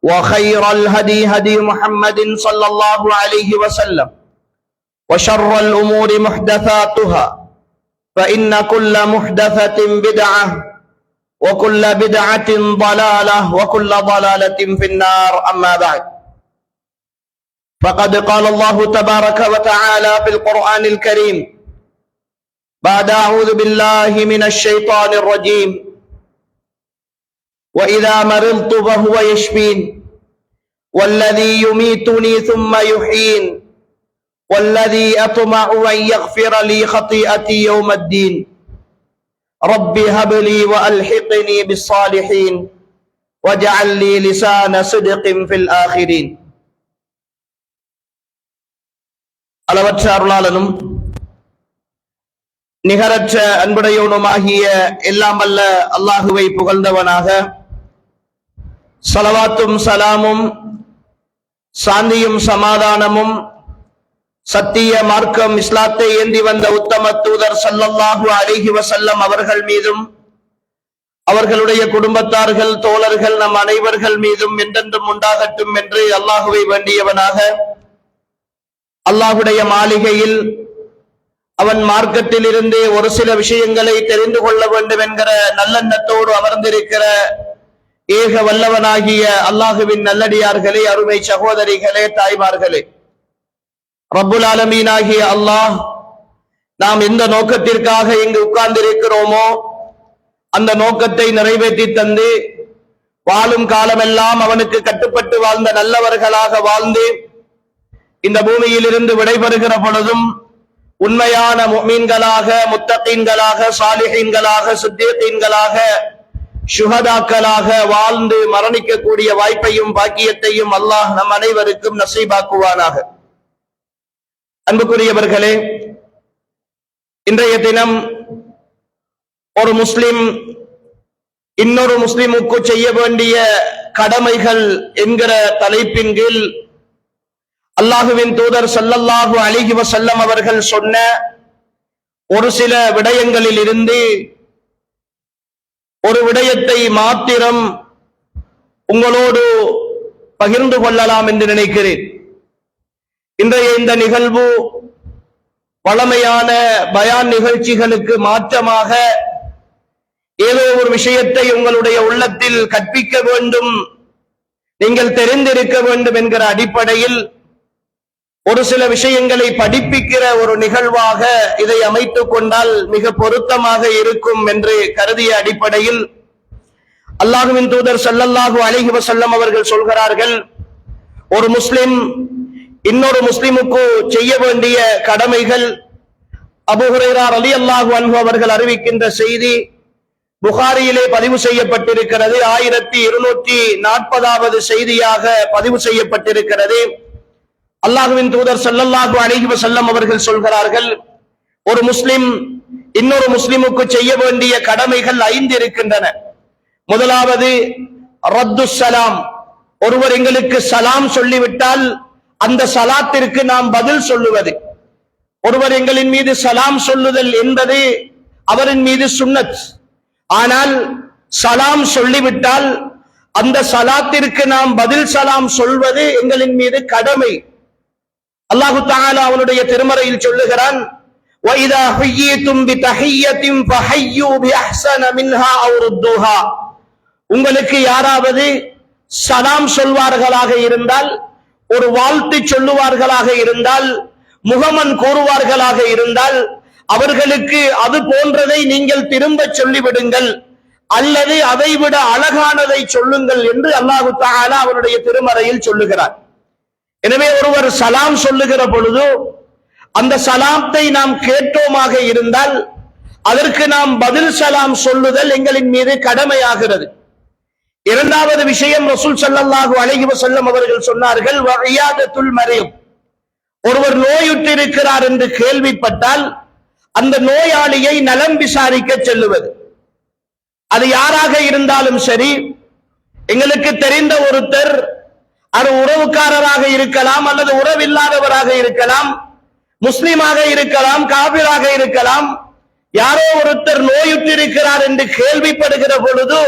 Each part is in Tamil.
وخير الهدي هدي محمد صلى الله عليه وسلم وشر الأمور محدثاتها فإن كل محدثة بدعة وكل بدعة ضلالة وكل ضلالة في النار. أما بعد، فقد قال الله تبارك وتعالى في القرآن الكريم بعد أعوذ بالله من الشيطان الرجيم: وإذا مرضت فهو يشفين والذي يميتني ثم يحيين والذي أطمع أن يغفر لي خطيئتي يوم الدين رب هب لي وألحقني بالصالحين واجعل لي لسان صدق في الآخرين. அளவற்ற அருளாளனும் நிகரற்ற அன்புடையவனுமாகிய எல்லாம் வல்ல அல்லாஹுவை புகழ்ந்தவனாக, ஸலவாத்தும் சலாமும் சாந்தியும் சமாதானமும் சத்திய மார்க்கம் இஸ்லாத்தை ஏந்தி வந்த உத்தம தூதர் ஸல்லல்லாஹு அலைஹி வஸல்லம் அவர்கள் மீதும் அவர்களுடைய குடும்பத்தார்கள், தோழர்கள், நம் அனைவர்கள் மீதும் என்றென்றும் உண்டாகட்டும் என்று அல்லாஹுவை வேண்டியவனாக, அல்லாஹுடைய மாளிகையில் அவன் மார்க்கத்தில் இருந்தே ஒரு சில விஷயங்களை தெரிந்து கொள்ள வேண்டும் என்கிற நல்லெண்ணத்தோடு அமர்ந்திருக்கிற ஏக வல்லவனாகிய அல்லாஹுவின் நல்லடியார்களே, அருமை சகோதரிகளே, தாய்மார்களே, ரப்புல் ஆலமீனாகிய அல்லாஹ் நாம் எந்த நோக்கத்திற்காக இங்கு உட்கார்ந்திருக்கிறோமோ அந்த நோக்கத்தை நிறைவேற்றி தந்து வாழும் காலமெல்லாம் அவனுக்கு கட்டுப்பட்டு வாழ்ந்த நல்லவர்களாக வாழ்ந்து இந்த பூமியில் இருந்து விடைபெறுகிற பொழுதும் உண்மையான முஃமின்களாக, முத்தகீன்களாக, சாலிஹீன்களாக, சித்தீகீன்களாக, ஷுஹதாக்களாக வாழ்ந்து மரணிக்கக்கூடிய வாய்ப்பையும் பாக்கியத்தையும் அல்லாஹ் நம் அனைவருக்கும் நசீபாக்குவானாக. அன்புக்குரியவர்களே, இன்றைய தினம் ஒரு முஸ்லிம் இன்னொரு முஸ்லிமுக்கு செய்ய வேண்டிய கடமைகள் என்கிற தலைப்பின் கீழ் அல்லாஹுவின் தூதர் ஸல்லல்லாஹு அலைஹி வஸல்லம் அவர்கள் சொன்ன ஒரு சில விடயங்களில் இருந்து ஒரு விடயத்தை மாத்திரம் உங்களோடு பகிர்ந்து கொள்ளலாம் என்று நினைக்கிறேன். இன்றைய இந்த நிகழ்வு வழமையான பயான் நிகழ்ச்சிகளுக்கு மாற்றமாக ஏதோ ஒரு விஷயத்தை உங்களுடைய உள்ளத்தில் கற்பிக்க வேண்டும், நீங்கள் தெரிந்திருக்க வேண்டும் என்கிற அடிப்படையில் ஒரு சில விஷயங்களை படிப்பிக்கிற ஒரு நிகழ்வாக இதை அமைத்துக் கொண்டால் மிக பொருத்தமாக இருக்கும் என்று கருதிய அடிப்படையில் அல்லாஹுவின் தூதர் ஸல்லல்லாஹு அலைஹி வஸல்லம் அவர்கள் சொல்கிறார்கள், ஒரு முஸ்லிம் இன்னொரு முஸ்லிமுக்கு செய்ய வேண்டிய கடமைகள். அபூ ஹுரைரா ரலியல்லாஹு அன்ஹு அவர்கள் அறிவிக்கின்ற செய்தி புகாரியிலே பதிவு செய்யப்பட்டிருக்கிறது. 1240வது செய்தியாக பதிவு செய்யப்பட்டிருக்கிறது. அல்லாஹுவின் தூதர் ஸல்லல்லாஹு அலைஹி வஸல்லம் அவர்கள் சொல்கிறார்கள், ஒரு முஸ்லிம் இன்னொரு முஸ்லிமுக்கு செய்ய வேண்டிய கடமைகள் 5 இருக்கின்றன. முதலாவது ரத்து சலாம். ஒருவர் எங்களுக்கு சலாம் சொல்லிவிட்டால் அந்த சலாத்திற்கு நாம் பதில் சொல்லுவது. ஒருவர் எங்களின் மீது சலாம் சொல்லுதல் என்பது அவரின் மீது சுன்னத். ஆனால் சலாம் சொல்லிவிட்டால் அந்த சலாத்திற்கு நாம் பதில் சலாம் சொல்வது எங்களின் மீது கடமை. அல்லாஹு தஆலா அவனுடைய திருமறையில் சொல்லுகிறான், وَإِذَا حُيِّيتُمْ بِتَحِيَّةٍ فَحَيُّوا بِأَحْسَنَ مِنْهَا أَوْ رُدُّوهَا. உங்களுக்கு யாராவது சலாம் சொல்வார்களாக இருந்தால், ஒரு வாழ்த்து சொல்லுவார்களாக இருந்தால், முகமன் கூறுவார்களாக இருந்தால், அவர்களுக்கு அது போன்றதை நீங்கள் திரும்ப சொல்லிவிடுங்கள் அல்லது அதைவிட அழகானதை சொல்லுங்கள் என்று அல்லாஹு தஆலா அவனுடைய திருமறையில் சொல்லுகிறார். எனவே ஒருவர் சலாம் சொல்லுகிற பொழுது அந்த சலாத்தை நாம் கேட்டோமாக இருந்தால் அதற்கு நாம் பதில் சலாம் சொல்லுதல் எங்களின் மீது கடமையாகிறது. இரண்டாவது விஷயம், ரசூல் ஸல்லல்லாஹு அலைஹி வஸல்லம் அவர்கள் சொன்னார்கள், வஇயாதத்துல் மரீத். ஒருவர் நோயுற்றிருக்கிறார் என்று கேள்விப்பட்டால் அந்த நோயாளியை நலம் விசாரிக்க செல்லுவது. அது யாராக இருந்தாலும் சரி, எங்களுக்கு தெரிந்த ஒருத்தர், அது உறவுக்காரராக இருக்கலாம் அல்லது உறவில்லாதவராக இருக்கலாம், முஸ்லிமாக இருக்கலாம், காபிராக இருக்கலாம், யாரோ ஒருத்தர் நோயுற்றிருக்கிறார் என்று கேள்விப்படுகிற பொழுது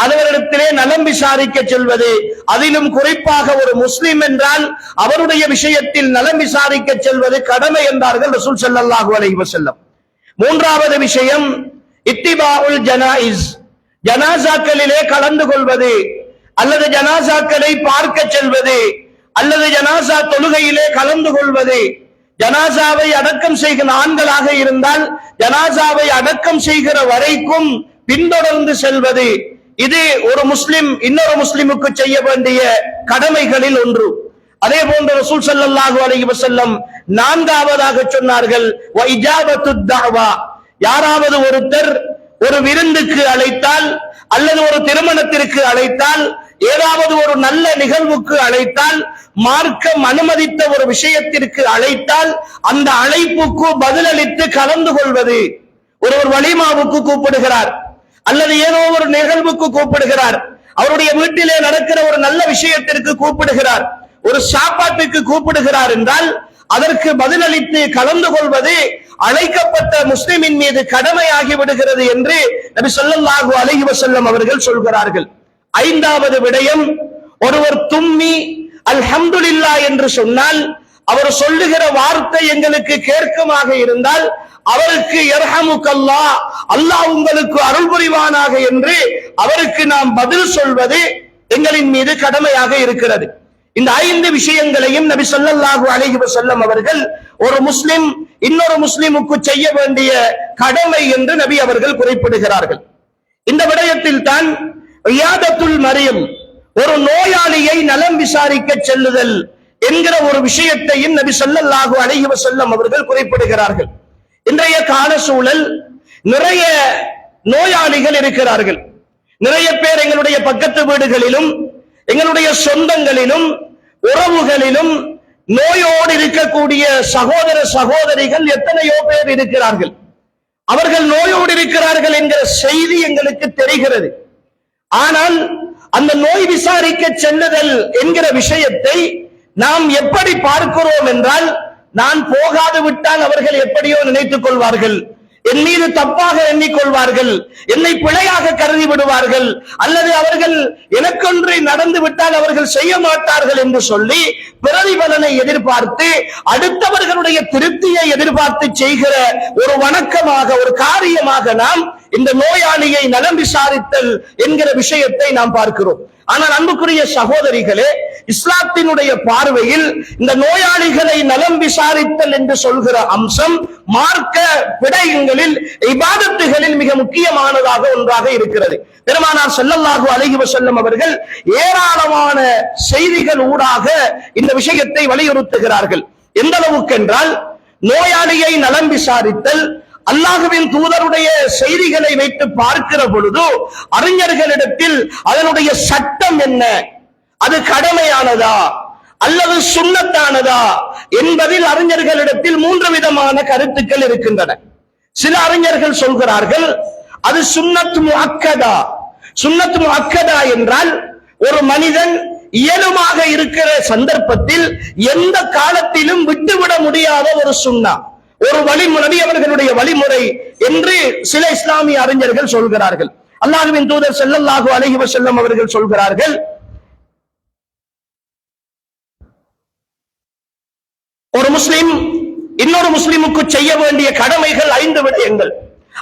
அவரிடத்திலே நலம் விசாரிக்க செல்வது, அதிலும் குறிப்பாக ஒரு முஸ்லிம் என்றால் அவருடைய விஷயத்தில் நலம் விசாரிக்க செல்வது கடமை என்றார்கள் ரசூல் ஸல்லல்லாஹு அலைஹி வஸல்லம். மூன்றாவது விஷயம் இத்திபாஉல் ஜனாயிஸ், ஜனாசாக்களிலே கலந்து கொள்வது அல்லது ஜனாசாக்களை பார்க்க செல்வது அல்லது ஜனாசா தொழுகையிலே கலந்து கொள்வது. ஜனாசாவை அடக்கம் செய்கிற ஆண்களாக இருந்தால் ஜனாசாவை அடக்கம் செய்கிற வரைக்கும் பின்தொடர்ந்து செல்வது, இது ஒரு முஸ்லிம் இன்னொரு முஸ்லிமுக்கு செய்ய வேண்டிய கடமைகளில் ஒன்று. அதே போன்று ரசூல் ஸல்லல்லாஹு அலைஹி வஸல்லம் நான்காவதாக சொன்னார்கள் வ இஜாபத்துத் தஅவா, யாராவது ஒருத்தர் ஒரு விருந்துக்கு அழைத்தால் அல்லது ஒரு திருமணத்திற்கு அழைத்தால் ஏதாவது ஒரு நல்ல நிகழ்வுக்கு அழைத்தால் மார்க்கம் அனுமதித்த ஒரு விஷயத்திற்கு அழைத்தால் அந்த அழைப்புக்கு பதிலளித்து கலந்து கொள்வது. ஒருவர் வலிமாவுக்கு கூப்பிடுகிறார் அல்லது ஏதோ ஒரு நிகழ்வுக்கு கூப்பிடுகிறார், அவருடைய வீட்டிலே நடக்கிற ஒரு நல்ல விஷயத்திற்கு கூப்பிடுகிறார், ஒரு சாப்பாட்டுக்கு கூப்பிடுகிறார் என்றால் அதற்கு பதிலளித்து கலந்து கொள்வது அழைக்கப்பட்ட முஸ்லிமின் மீது கடமையாகி விடுகிறது என்று நபி ஸல்லல்லாஹு அலைஹி வஸல்லம் அவர்கள் சொல்கிறார்கள். ஐந்தாவது விடயம், ஒருவர் தும்மி அல்ஹம்துலில்லாஹ் என்று சொன்னால் அவர் சொல்லுகிற வார்த்தை எங்களுக்கு கேட்குமாக இருந்தால் அவருக்கு யர்ஹமுக்கல்லாஹ், அல்லாஹ் உங்களுக்கு அருள் புரிவானாக என்று அவருக்கு நாம் பதில் சொல்வது எங்களின் மீது கடமையாக இருக்கிறது. இந்த 5 விஷயங்களையும் நபி ஸல்லல்லாஹு அலைஹி வஸல்லம் அவர்கள் ஒரு முஸ்லிம் இன்னொரு முஸ்லிமுக்கு செய்ய வேண்டிய கடமை என்று நபி அவர்கள் குறிப்பிடுகிறார்கள். இந்த விடயத்தில் தான் இயாதத்துல் மரீம், ஒரு நோயாளியை நலம் விசாரிக்க செல்லுதல் என்கிற ஒரு விஷயத்தையும் நபி ஸல்லல்லாஹு அலைஹி வஸல்லம் அவர்கள் குறிப்பிடுகிறார்கள். இன்றைய கால சூழல் நிறைய நோயாளிகள் இருக்கிறார்கள். நிறைய பேர் எங்களுடைய பக்கத்து வீடுகளிலும் எங்களுடைய சொந்தங்களிலும் உறவுகளிலும் நோயோடு இருக்கக்கூடிய சகோதர சகோதரிகள் எத்தனையோ பேர் இருக்கிறார்கள். அவர்கள் நோயோடு இருக்கிறார்கள் என்கிற செய்தி எங்களுக்கு தெரிகிறது. ஆனால் அந்த நோய் விசாரிக்க செல்லுதல் என்கிற விஷயத்தை நாம் எப்படி பார்க்கிறோம் என்றால், நான் போகாது விட்டால் அவர்கள் எப்படியோ நினைத்துக் கொள்வார்கள், என் மீது தப்பாக எண்ணிக்கொள்வார்கள், என்னை பிழையாக கருதி விடுவார்கள், அல்லது அவர்கள் எனக்கொன்று நடந்து விட்டால் அவர்கள் செய்ய மாட்டார்கள் என்று சொல்லி பிரதிபலனை எதிர்பார்த்து அடுத்தவர்களுடைய திருப்தியை எதிர்பார்த்து செய்கிற ஒரு வணக்கமாக ஒரு காரியமாக நாம் இந்த நோயாளியை நலம் விசாரித்தல் என்கிற விஷயத்தை நாம் பார்க்கிறோம். ஆனால் அன்புக்குரிய சகோதரிகளே, இஸ்லாத்தினுடைய பார்வையில் இந்த நோயாளிகளை நலம் விசாரித்தல் என்று சொல்கிற அம்சம் மார்க்க விடயங்களில் இபாதத்துகளில் மிக முக்கியமானதாக ஒன்றாக இருக்கிறது. பெருமானார் ஸல்லல்லாஹு அலைஹி வஸல்லம் அவர்கள் ஏராளமான செய்திகள் ஊடாக இந்த விஷயத்தை வலியுறுத்துகிறார்கள். எந்த அளவுக்கு என்றால், நோயாளியை நலம் விசாரித்தல் அல்லாஹ்வின் தூதருடைய செய்திகளை வைத்து பார்க்கிற பொழுது அறிஞர்களிடத்தில் அதனுடைய சட்டம் என்ன, அது கடமையானதா அல்லது சுன்னத்தானதா என்பதில் அறிஞர்களிடத்தில் 3 விதமான கருத்துக்கள் இருக்கின்றன. சில அறிஞர்கள் சொல்கிறார்கள் அது சுன்னத் முஅக்கதா. சுன்னத் முஅக்கதா என்றால் ஒரு மனிதன் இயலுமாக இருக்கிற சந்தர்ப்பத்தில் எந்த காலத்திலும் விட்டுவிட முடியாத ஒரு சுன்னா, ஒரு வழிமுறை, அவர்களுடைய வழிமுறை என்று சில இஸ்லாமிய அறிஞர்கள் சொல்கிறார்கள். அல்லாஹ்வின் தூதர் ஸல்லல்லாஹு அலைஹி வஸல்லம் அவர்கள் சொல்கிறார்கள், ஒரு முஸ்லிம் இன்னொரு முஸ்லிமுக்கு செய்ய வேண்டிய கடமைகள் 5 விடயங்கள்.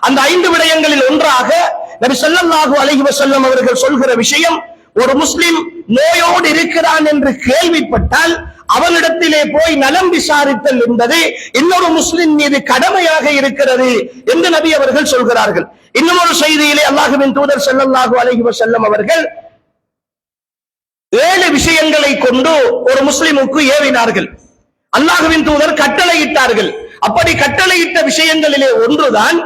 அந்த 5 விடயங்களில் ஒன்றாக நபி ஸல்லல்லாஹு அலைஹி வஸல்லம் அவர்கள் சொல்கிற விஷயம், ஒரு முஸ்லிம் நோயோடு இருக்கிறான் என்று கேள்விப்பட்டால் அவனிடத்திலே போய் நலம் விசாரித்தல் என்பது இன்னொரு முஸ்லிம் மீது கடமையாக இருக்கிறது என்று நபி அவர்கள் சொல்கிறார்கள். இன்னும் ஒரு செய்தியிலே அல்லாஹ்வின் தூதர் ஸல்லல்லாஹு அலைஹி வஸல்லம் அவர்கள் 7 விஷயங்களை கொண்டு ஒரு முஸ்லிமுக்கு ஏவினார்கள். அல்லாஹ்வின் தூதர் கட்டளையிட்டார்கள். அப்படி கட்டளையிட்ட விஷயங்களிலே ஒன்றுதான்,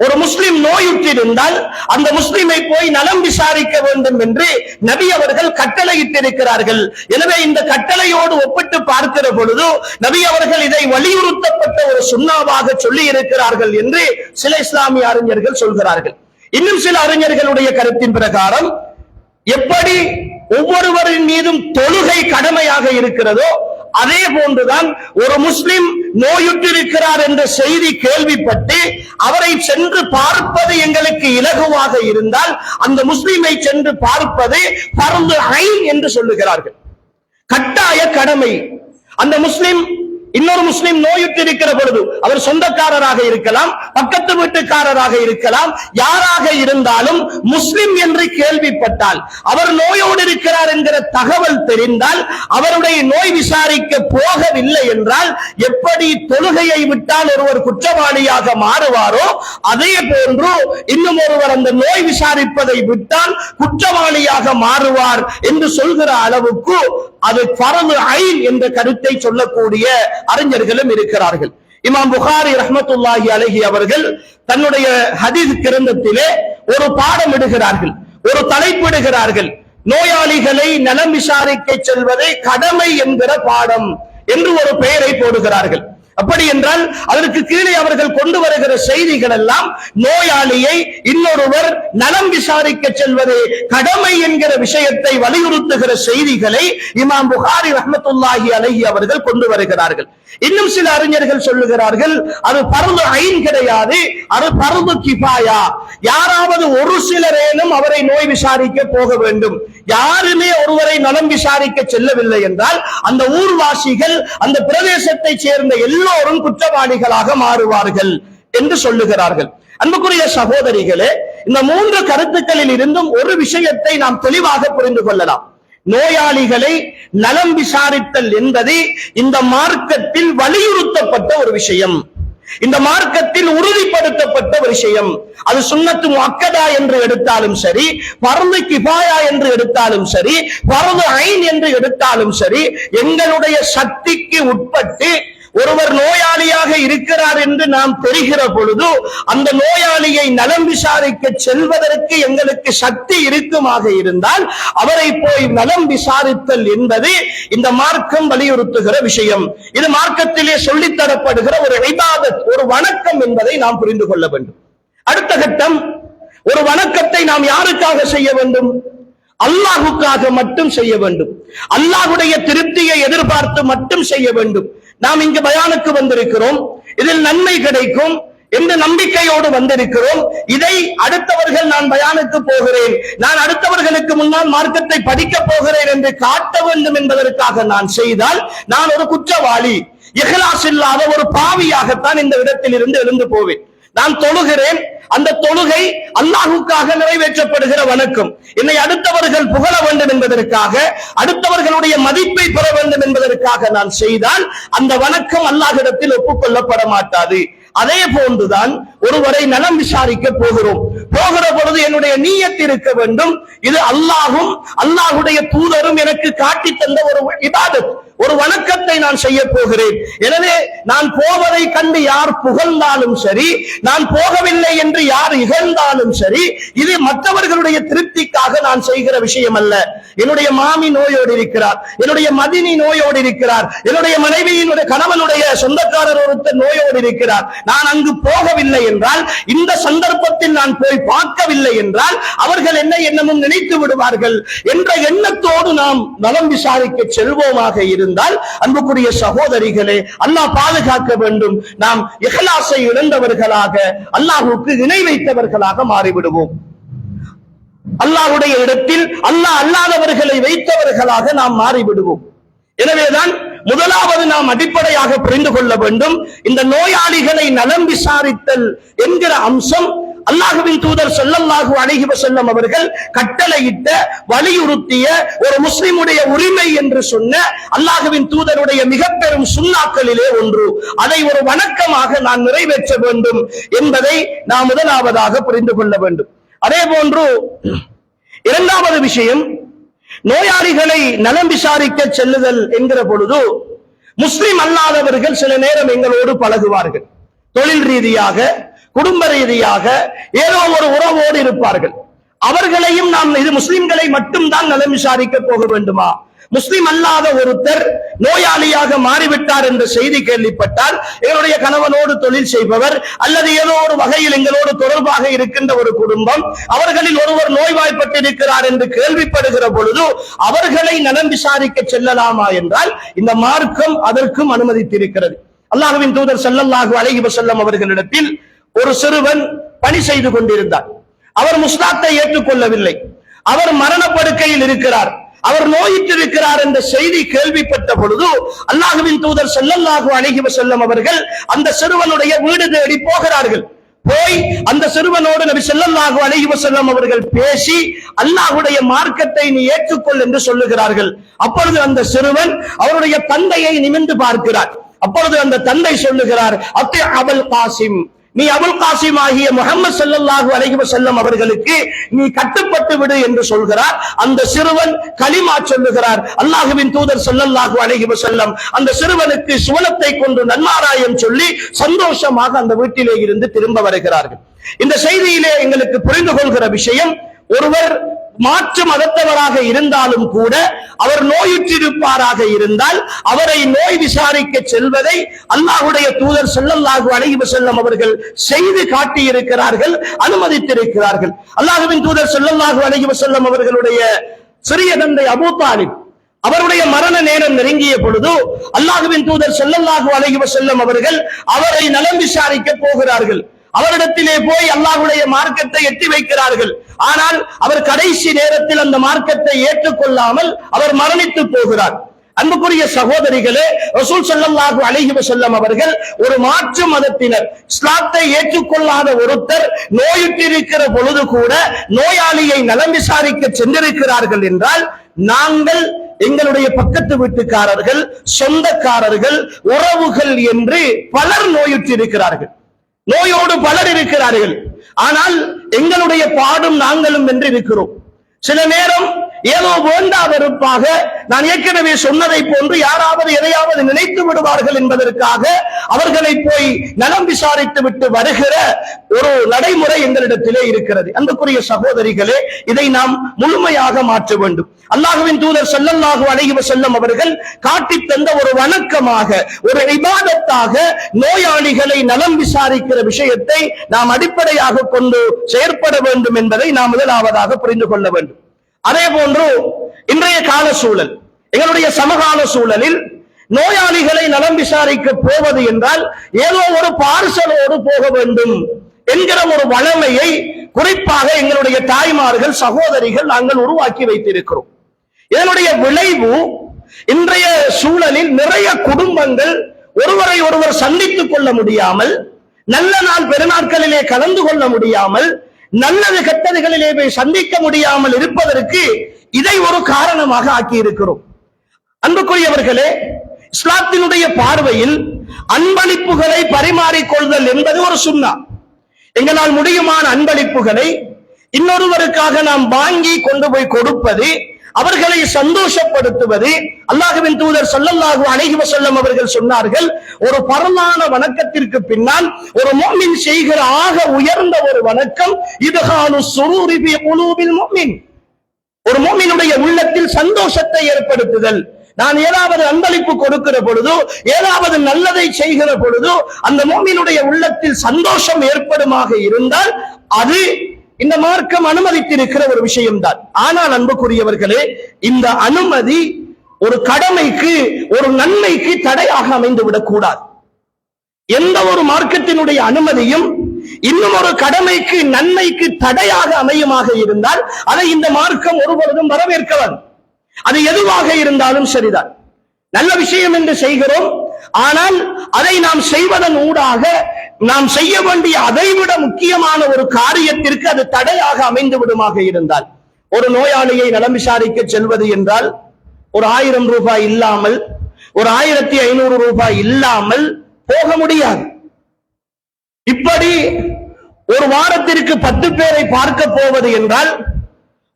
ஒரு முஸ்லிம் நோயுற்றிருந்தால் அந்த முஸ்லிமை போய் நலம் விசாரிக்க வேண்டும் என்று நபி அவர்கள் கட்டளையிட்டிருக்கிறார்கள். எனவே இந்த கட்டளையோடு ஒப்பிட்டு பார்க்கிற பொழுது நபி அவர்கள் இதை வலியுறுத்தப்பட்ட ஒரு சுன்னாவாக சொல்லி இருக்கிறார்கள் என்று சில இஸ்லாமிய அறிஞர்கள் சொல்கிறார்கள். இன்னும் சில அறிஞர்களுடைய கருத்தின் பிரகாரம், எப்படி ஒவ்வொருவரின் மீதும் தொழுகை கடமையாக இருக்கிறதோ அதே போன்றுதான் ஒரு முஸ்லிம் நோயுற்றிருக்கிறார் என்ற செய்தி கேள்விப்பட்டு அவரை சென்று பார்ப்பது எங்களுக்கு இலகுவாக இருந்தால் அந்த முஸ்லிமை சென்று பார்ப்பது ஃபர்து ஐன் என்று சொல்லுகிறார்கள். கட்டாய கடமை. அந்த முஸ்லிம் இன்னொரு முஸ்லிம் நோயுற்றிருக்கிற பொழுது அவர் சொந்தக்காரராக இருக்கலாம், பக்கத்து வீட்டுக்காரராக இருக்கலாம், யாராக இருந்தாலும் முஸ்லிம் என்று கேள்விப்பட்டால், அவர் நோயோடு இருக்கிறார் என்கிற தகவல் தெரிந்தால், அவருடைய நோய் விசாரிக்க போகவில்லை என்றால் எப்படி தொழுகையை விட்டால் ஒருவர் குற்றவாளியாக மாறுவாரோ அதே போன்று இன்னும் ஒருவர் அந்த நோய் விசாரிப்பதை விட்டால் குற்றவாளியாக மாறுவார் என்று சொல்கிற அளவுக்கு அது ஃபர்து ஐன் என்ற கருத்தை சொல்லக்கூடிய அறிஞர்களும் இருக்கிறார்கள். இமாம் புகாரி ரஹ்மத்துல்லாஹி அலைஹி அவர்கள் தன்னுடைய ஹதீஸ் கிரந்தத்திலே ஒரு பாடம் இடுகிறார்கள், ஒரு தலைப்பிடுகிறார்கள். நோயாளிகளை நலம் விசாரிக்க செல்வதை கடமை என்கிற பாடம் என்று ஒரு பெயரை போடுகிறார்கள். அப்படி என்றால் அதற்கு கீழே அவர்கள் கொண்டு வருகிற செய்திகள் எல்லாம் நோயாளியை இன்னொருவர் நலம் விசாரிக்க செல்வது கடமை என்கிற விஷயத்தை வலியுறுத்துகிற செய்திகளை இமாம் புகாரி ரஹ்மத்துல்லாஹி அலைஹி அவர்கள் கொண்டு வருகிறார்கள். இன்னும் சில அறிஞர்கள் சொல்லுகிறார்கள் அது ஃபர்து ஐன் கிடையாது, அது ஃபர்து கிஃபாயா. யாராவது ஒரு சிலரேனும் அவரை நோய் விசாரிக்க போக வேண்டும். யாருமே ஒருவரை நலம் விசாரிக்க செல்லவில்லை என்றால் அந்த ஊர்வாசிகள் அந்த பிரதேசத்தை சேர்ந்த எல்லோரும் குற்றவாளிகளாக மாறுவார்கள் என்று சொல்லுகிறார்கள். அன்புக்குரிய சகோதரிகளே, இந்த மூன்று கருத்துக்களில் இருந்தும் ஒரு விஷயத்தை நாம் தெளிவாக புரிந்து கொள்ளலாம். நோயாளிகளை நலம் விசாரித்தல் என்பது இந்த மார்க்கத்தில் வலியுறுத்தப்பட்ட ஒரு விஷயம், இந்த மார்க்கத்தில் உறுதிப்படுத்தப்பட்ட ஒரு விஷயம். அது சுன்னத்து முஅக்கதா என்று எடுத்தாலும் சரி, ஃபர்து கிஃபாயா என்று எடுத்தாலும் சரி, ஃபர்து ஐன் என்று எடுத்தாலும் சரி, எங்களுடைய சக்திக்கு உட்பட்டு ஒருவர் நோயாளியாக இருக்கிறார் என்று நாம் தெரிகிற பொழுது அந்த நோயாளியை நலம் விசாரிக்க செல்வதற்கு எங்களுக்கு சக்தி இருக்குமாக இருந்தால் அவரை போய் நலம் விசாரித்தல் என்பது இந்த மார்க்கம் வலியுறுத்துகிற விஷயம். இது மார்க்கத்திலே சொல்லித்தரப்படுகிற ஒரு இபாதத், ஒரு வணக்கம் என்பதை நாம் புரிந்து கொள்ள வேண்டும். அடுத்த கட்டம், ஒரு வணக்கத்தை நாம் யாருக்காக செய்ய வேண்டும்? அல்லாஹுக்காக மட்டும் செய்ய வேண்டும். அல்லாஹுடைய திருப்தியை எதிர்பார்த்து மட்டும் செய்ய வேண்டும். நாம் இங்கு பயானுக்கு வந்திருக்கிறோம், இதில் நன்மை கிடைக்கும் என்ற நம்பிக்கையோடு வந்திருக்கிறோம். இதை அடுத்தவர்கள் நான் பயானுக்கு போகிறேன், நான் அடுத்தவர்களுக்கு முன்னால் மார்க்கத்தை படிக்க போகிறேன் என்று காட்ட வேண்டும் என்பதற்காக நான் செய்தால் நான் ஒரு குற்றவாளி, இஹ்லாஸ் இல்லாத ஒரு பாவியாகத்தான் இந்த இடத்தில் இருந்து எழுந்து போவேன். நான் தொழுகிறேன், அந்த தொழுகை அல்லாஹுக்காக நிறைவேற்றப்படுகிற வணக்கம். என்னை அடுத்தவர்கள் புகழ வேண்டும் என்பதற்காக, அடுத்தவர்களுடைய மதிப்பை பெற வேண்டும் என்பதற்காக நான் செய்தால் அந்த வணக்கம் அல்லாஹ்விடத்தில் ஒப்புக்கொள்ளப்பட மாட்டாது. அதே போன்றுதான் ஒருவரை நலம் விசாரிக்க போகிறோம். போகிற பொழுது என்னுடைய நீயத் இருக்க வேண்டும், இது அல்லாஹும் அல்லாஹுடைய தூதரும் எனக்கு காட்டி தந்த ஒரு இபாதத், ஒரு வணக்கத்தை நான் செய்ய போகிறேன். எனவே நான் போவதை கண்டு யார் புகழ்ந்தாலும் சரி, நான் போகவில்லை என்று யார் இகழ்ந்தாலும் சரி, இது மற்றவர்களுடைய திருப்திக்காக நான் செய்கிற விஷயம் அல்ல. என்னுடைய மாமி நோயோடு இருக்கிறார், என்னுடைய மதினி நோயோடு இருக்கிறார், என்னுடைய மனைவியினுடைய கணவனுடைய சொந்தக்காரர் ஒருத்தர் நோயோடு இருக்கிறார். நான் அங்கு போகவில்லை என்றால், இந்த சந்தர்ப்பத்தில் நான் போய் பார்க்கவில்லை என்றால் அவர்கள் என்ன எண்ணமும் நினைத்து விடுவார்கள் என்ற எண்ணத்தோடு நாம் நலம் விசாரிக்க செல்வோமாக இருந்தால், அன்புக்குரிய சகோதரிகளே, அல்லாஹ் பாதுகாக்க வேண்டும், நாம் இஹ்லாஸை இழந்தவர்களாக, அல்லாஹ்வுக்கு இணை வைத்தவர்களாக மாறிவிடுவோம். அல்லாஹ்வுடைய இடத்தில் அல்லாஹ் அல்லாதவர்களை வைத்தவர்களாக நாம் மாறிவிடுவோம். எனவேதான் முதலாவது நாம் அடிப்படையாக புரிந்து கொள்ள வேண்டும், இந்த நோயாளிகளை நலம் விசாரித்தல் என்கிற அம்சம் அல்லாஹ்வின் தூதர் ஸல்லல்லாஹு அலைஹி வஸல்லம் அவர்கள் கட்டளையிட்ட, வலியுறுத்திய, ஒரு முஸ்லிமுடைய உரிமை என்று சொன்ன அல்லாஹ்வின் தூதருடைய மிக பெரும் சுன்னாக்களிலே ஒன்று. அதை ஒரு வணக்கமாக நான் நிறைவேற்ற வேண்டும் என்பதை நாம் முதலாவதாக புரிந்து கொள்ள வேண்டும். அதே போன்று இரண்டாவது விஷயம், நோயாளிகளை நலம் விசாரிக்க செல்லுதல் என்கிற பொழுது முஸ்லிம் அல்லாதவர்கள் சில நேரம் எங்களோடு பழகுவார்கள். தொழில் ரீதியாக, குடும்ப ரீதியாக ஏதோ ஒரு உறவோடு இருப்பார்கள். அவர்களையும் நாம் இது முஸ்லிம்களை மட்டும் தான் நலம் விசாரிக்க போக வேண்டுமா? முஸ்லிம் அல்லாத ஒருத்தர் நோயாளியாக மாறிவிட்டார் என்ற செய்தி கேள்விப்பட்டால், எங்களுடைய கணவனோடு தொழில் செய்பவர் அல்லது ஏதோ ஒரு வகையில் எங்களோடு தொடர்பாக இருக்கின்ற ஒரு குடும்பம், அவர்களில் ஒருவர் நோய்வாய்ப்பட்டிருக்கிறார் என்று கேள்விப்படுகிற பொழுது அவர்களை நலம் விசாரிக்க செல்லலாமா என்றால், இந்த மார்க்கம் அதற்கும் அனுமதித்திருக்கிறது. அல்லாஹ்வின் தூதர் ஸல்லல்லாஹு அலைஹி வஸல்லம் அவர்களிடத்தில் ஒரு சிறுவன் பணி செய்து கொண்டிருந்தார். அவர் முஸ்லித்தை ஏற்றுக்கொள்ளவில்லை. அவர் மரணப்படுக்கையில் இருக்கிறார். அவர் நோயிட்டிருக்கிறார் என்ற செய்தி கேள்விப்பட்ட பொழுது அல்லாஹ்வின் தூதர் ஸல்லல்லாஹு அலைஹி வஸல்லம் அவர்கள் அந்த சிறுவனுடைய வீடு தேடி போகிறார்கள். போய் அந்த சிறுவனோடு நபி ஸல்லல்லாஹு அலைஹி வஸல்லம் அவர்கள் பேசி அல்லாஹ்வுடைய மார்க்கத்தை நீ ஏற்றுக்கொள் என்று சொல்லுகிறார்கள். அப்பொழுது அந்த சிறுவன் அவருடைய தந்தையை நிமிர்ந்து பார்க்கிறார். அப்பொழுது அந்த தந்தை சொல்லுகிறார், அத்தி அபுல் காசிம், நீ அபுல் காசிம் ஆகிய முஹம்மது ஸல்லல்லாஹு அலைஹி வஸல்லம் அவர்களுக்கு நீ கட்டுப்பட்டு விடு என்று சொல்கிறார். அந்த சிறுவன் கலிமா சொல்லுகிறார். அல்லாஹ்வின் தூதர் ஸல்லல்லாஹு அலைஹி வஸல்லம் அந்த சிறுவனுக்கு சுவனத்தை கொண்டு நன்மாராயம் சொல்லி சந்தோஷமாக அந்த வீட்டிலே இருந்து திரும்ப வருகிறார்கள். இந்த செய்தியிலே எங்களுக்கு புரிந்து கொள்கிற விஷயம், ஒருவர் மாற்று மதத்தவராக இருந்தாலும் கூட அவர் நோயுற்றிருப்பாராக இருந்தால் அவரை நோய் விசாரிக்க செல்வதை அல்லாஹ்வுடைய தூதர் ஸல்லல்லாஹு அலைஹி வஸல்லம் அவர்கள் செய்து காட்டியிருக்கிறார்கள், அனுமதித்திருக்கிறார்கள். அல்லாஹ்வின் தூதர் ஸல்லல்லாஹு அலைஹி வஸல்லம் அவர்களுடைய சிறிய தந்தை அபூ தாலிப் அவருடைய மரண நேரம் நெருங்கிய பொழுது அல்லாஹ்வின் தூதர் ஸல்லல்லாஹு அலைஹி வஸல்லம் அவர்கள் அவரை நலம் விசாரிக்க போகிறார்கள். அவரிடத்திலே போய் அல்லாஹ்வுடைய மார்க்கத்தை எட்டி வைக்கிறார்கள். ஆனால் அவர் கடைசி நேரத்தில் அந்த மார்க்கத்தை ஏற்றுக்கொள்ளாமல் அவர் மரணித்து போகிறார். அன்புக்குரிய சகோதரிகளே, ரசூல் ஸல்லல்லாஹு அலைஹி வஸல்லம் அவர்கள் ஒரு மாற்று மதத்தினர், இஸ்லாத்தை ஏற்றுக்கொள்ளாத ஒருத்தர் நோயுற்றிருக்கிற பொழுது கூட நோயாளியை நலம் விசாரிக்க சென்றிருக்கிறார்கள் என்றால், நாங்கள் எங்களுடைய பக்கத்து வீட்டுக்காரர்கள், சொந்தக்காரர்கள், உறவுகள் என்று பலர் நோயுற்றிருக்கிறார்கள், நோயோடு பலர் இருக்கிறார்கள். ஆனால் எங்களுடைய பாடும் நாங்களும் என்று இருக்கிறோம். சில நேரம் ஏதோ வேண்டா வெறுப்பாக நான் ஏற்கனவே சொன்னதை போன்று யாராவது எதையாவது நினைத்து விடுவார்கள் என்பதற்காக அவர்களை போய் நலம் விசாரித்து விட்டு வருகிற ஒரு நடைமுறை எங்களிடத்திலே இருக்கிறது. அன்புக்குரிய சகோதரிகளே, இதை நாம் முழுமையாக மாற்ற வேண்டும். அல்லாஹ்வின் தூதர் ஸல்லல்லாஹு அலைஹி வஸல்லம் அவர்கள் காட்டித் தந்த ஒரு வணக்கமாக, ஒரு இபாதத்தாக நோயாளிகளை நலம் விசாரிக்கிற விஷயத்தை நாம் அடிப்படையாக கொண்டு செயற்பட வேண்டும் என்பதை நாம் முதலாவதாக புரிந்து கொள்ள வேண்டும். அதே போன்று இன்றைய கால சூழல், எங்களுடைய சமகால சூழலில் நோயாளிகளை நலம் விசாரிக்க போவது என்றால் ஏதோ ஒரு பார்சலோடு போக வேண்டும் என்கிற ஒரு வளமையை குறிப்பாக எங்களுடைய தாய்மார்கள், சகோதரிகள் நாங்கள் உருவாக்கி வைத்திருக்கிறோம். இதனுடைய விளைவு இன்றைய சூழலில் நிறைய குடும்பங்கள் ஒருவரை ஒருவர் சந்தித்துக் கொள்ள முடியாமல், நல்ல நாள் பெருநாட்களிலே கலந்து கொள்ள முடியாமல், நல்லது கெட்டதுகளிலே போய் சந்திக்க முடியாமல் இருப்பதற்கு இதை ஒரு காரணமாக ஆக்கி இருக்கிறோம். அன்புக்குரியவர்களே, இஸ்லாத்தினுடைய பார்வையில் அன்பளிப்புகளை பரிமாறிக்கொள்தல் என்பது ஒரு சுன்னா. எங்களால் முடியுமான அன்பளிப்புகளை இன்னொருவருக்காக நாம் வாங்கி கொண்டு போய் கொடுப்பது, அவர்களை சந்தோஷப்படுத்துவது. அல்லாஹ்வின் தூதர் ஸல்லல்லாஹு அலைஹி வஸல்லம் அவர்கள் சொன்னார்கள், ஒரு பரலான வணக்கத்திற்கு பின்னால் ஒரு முஃமின் செய்கிற ஆக உயர்ந்த ஒரு வணக்கம் இத்ஹாலு ஸுரூரி ஃபீ குலூபில் முஃமின், ஒரு முஃமினுடைய உள்ளத்தில் சந்தோஷத்தை ஏற்படுத்துதல். நான் ஏதாவது அன்பளிப்பு கொடுக்கிற பொழுது, ஏதாவது நல்லதை செய்கிற பொழுது அந்த முஃமினுடைய உள்ளத்தில் சந்தோஷம் ஏற்படுமாக இருந்தால் அது இந்த மார்க்கம் அனுமதித்திருக்கிற ஒரு விஷயம்தான். ஆனால் அன்புக்குரியவர்களே, இந்த அனுமதி ஒரு கடமைக்கு, ஒரு நன்மைக்கு தடையாக அமைந்து விடக்கூடாது. எந்த ஒரு மார்க்கத்தினுடைய அனுமதியும் இன்னும் ஒரு கடமைக்கு, நன்மைக்கு தடையாக அமையுமாக இருந்தால் அதை இந்த மார்க்கம் ஒருபொழுதும் வரவேற்கலாம். அது எதுவாக இருந்தாலும் சரிதான். நல்ல விஷயம் என்று செய்கிறோம், ஆனால் அதை நாம் செய்வதன் ஊடாக நாம் செய்ய வேண்டிய அதைவிட முக்கியமான ஒரு காரியத்திற்கு அது தடையாக அமைந்து விடுமாக இருந்தால், ஒரு நோயாளியை நலம் விசாரிக்க செல்வது என்றால் ஒரு 1000 ரூபாய் இல்லாமல், ஒரு 1500 ரூபாய் இல்லாமல் போக முடியாது. இப்படி ஒரு வாரத்திற்கு 10 பேரை பார்க்க போவது என்றால்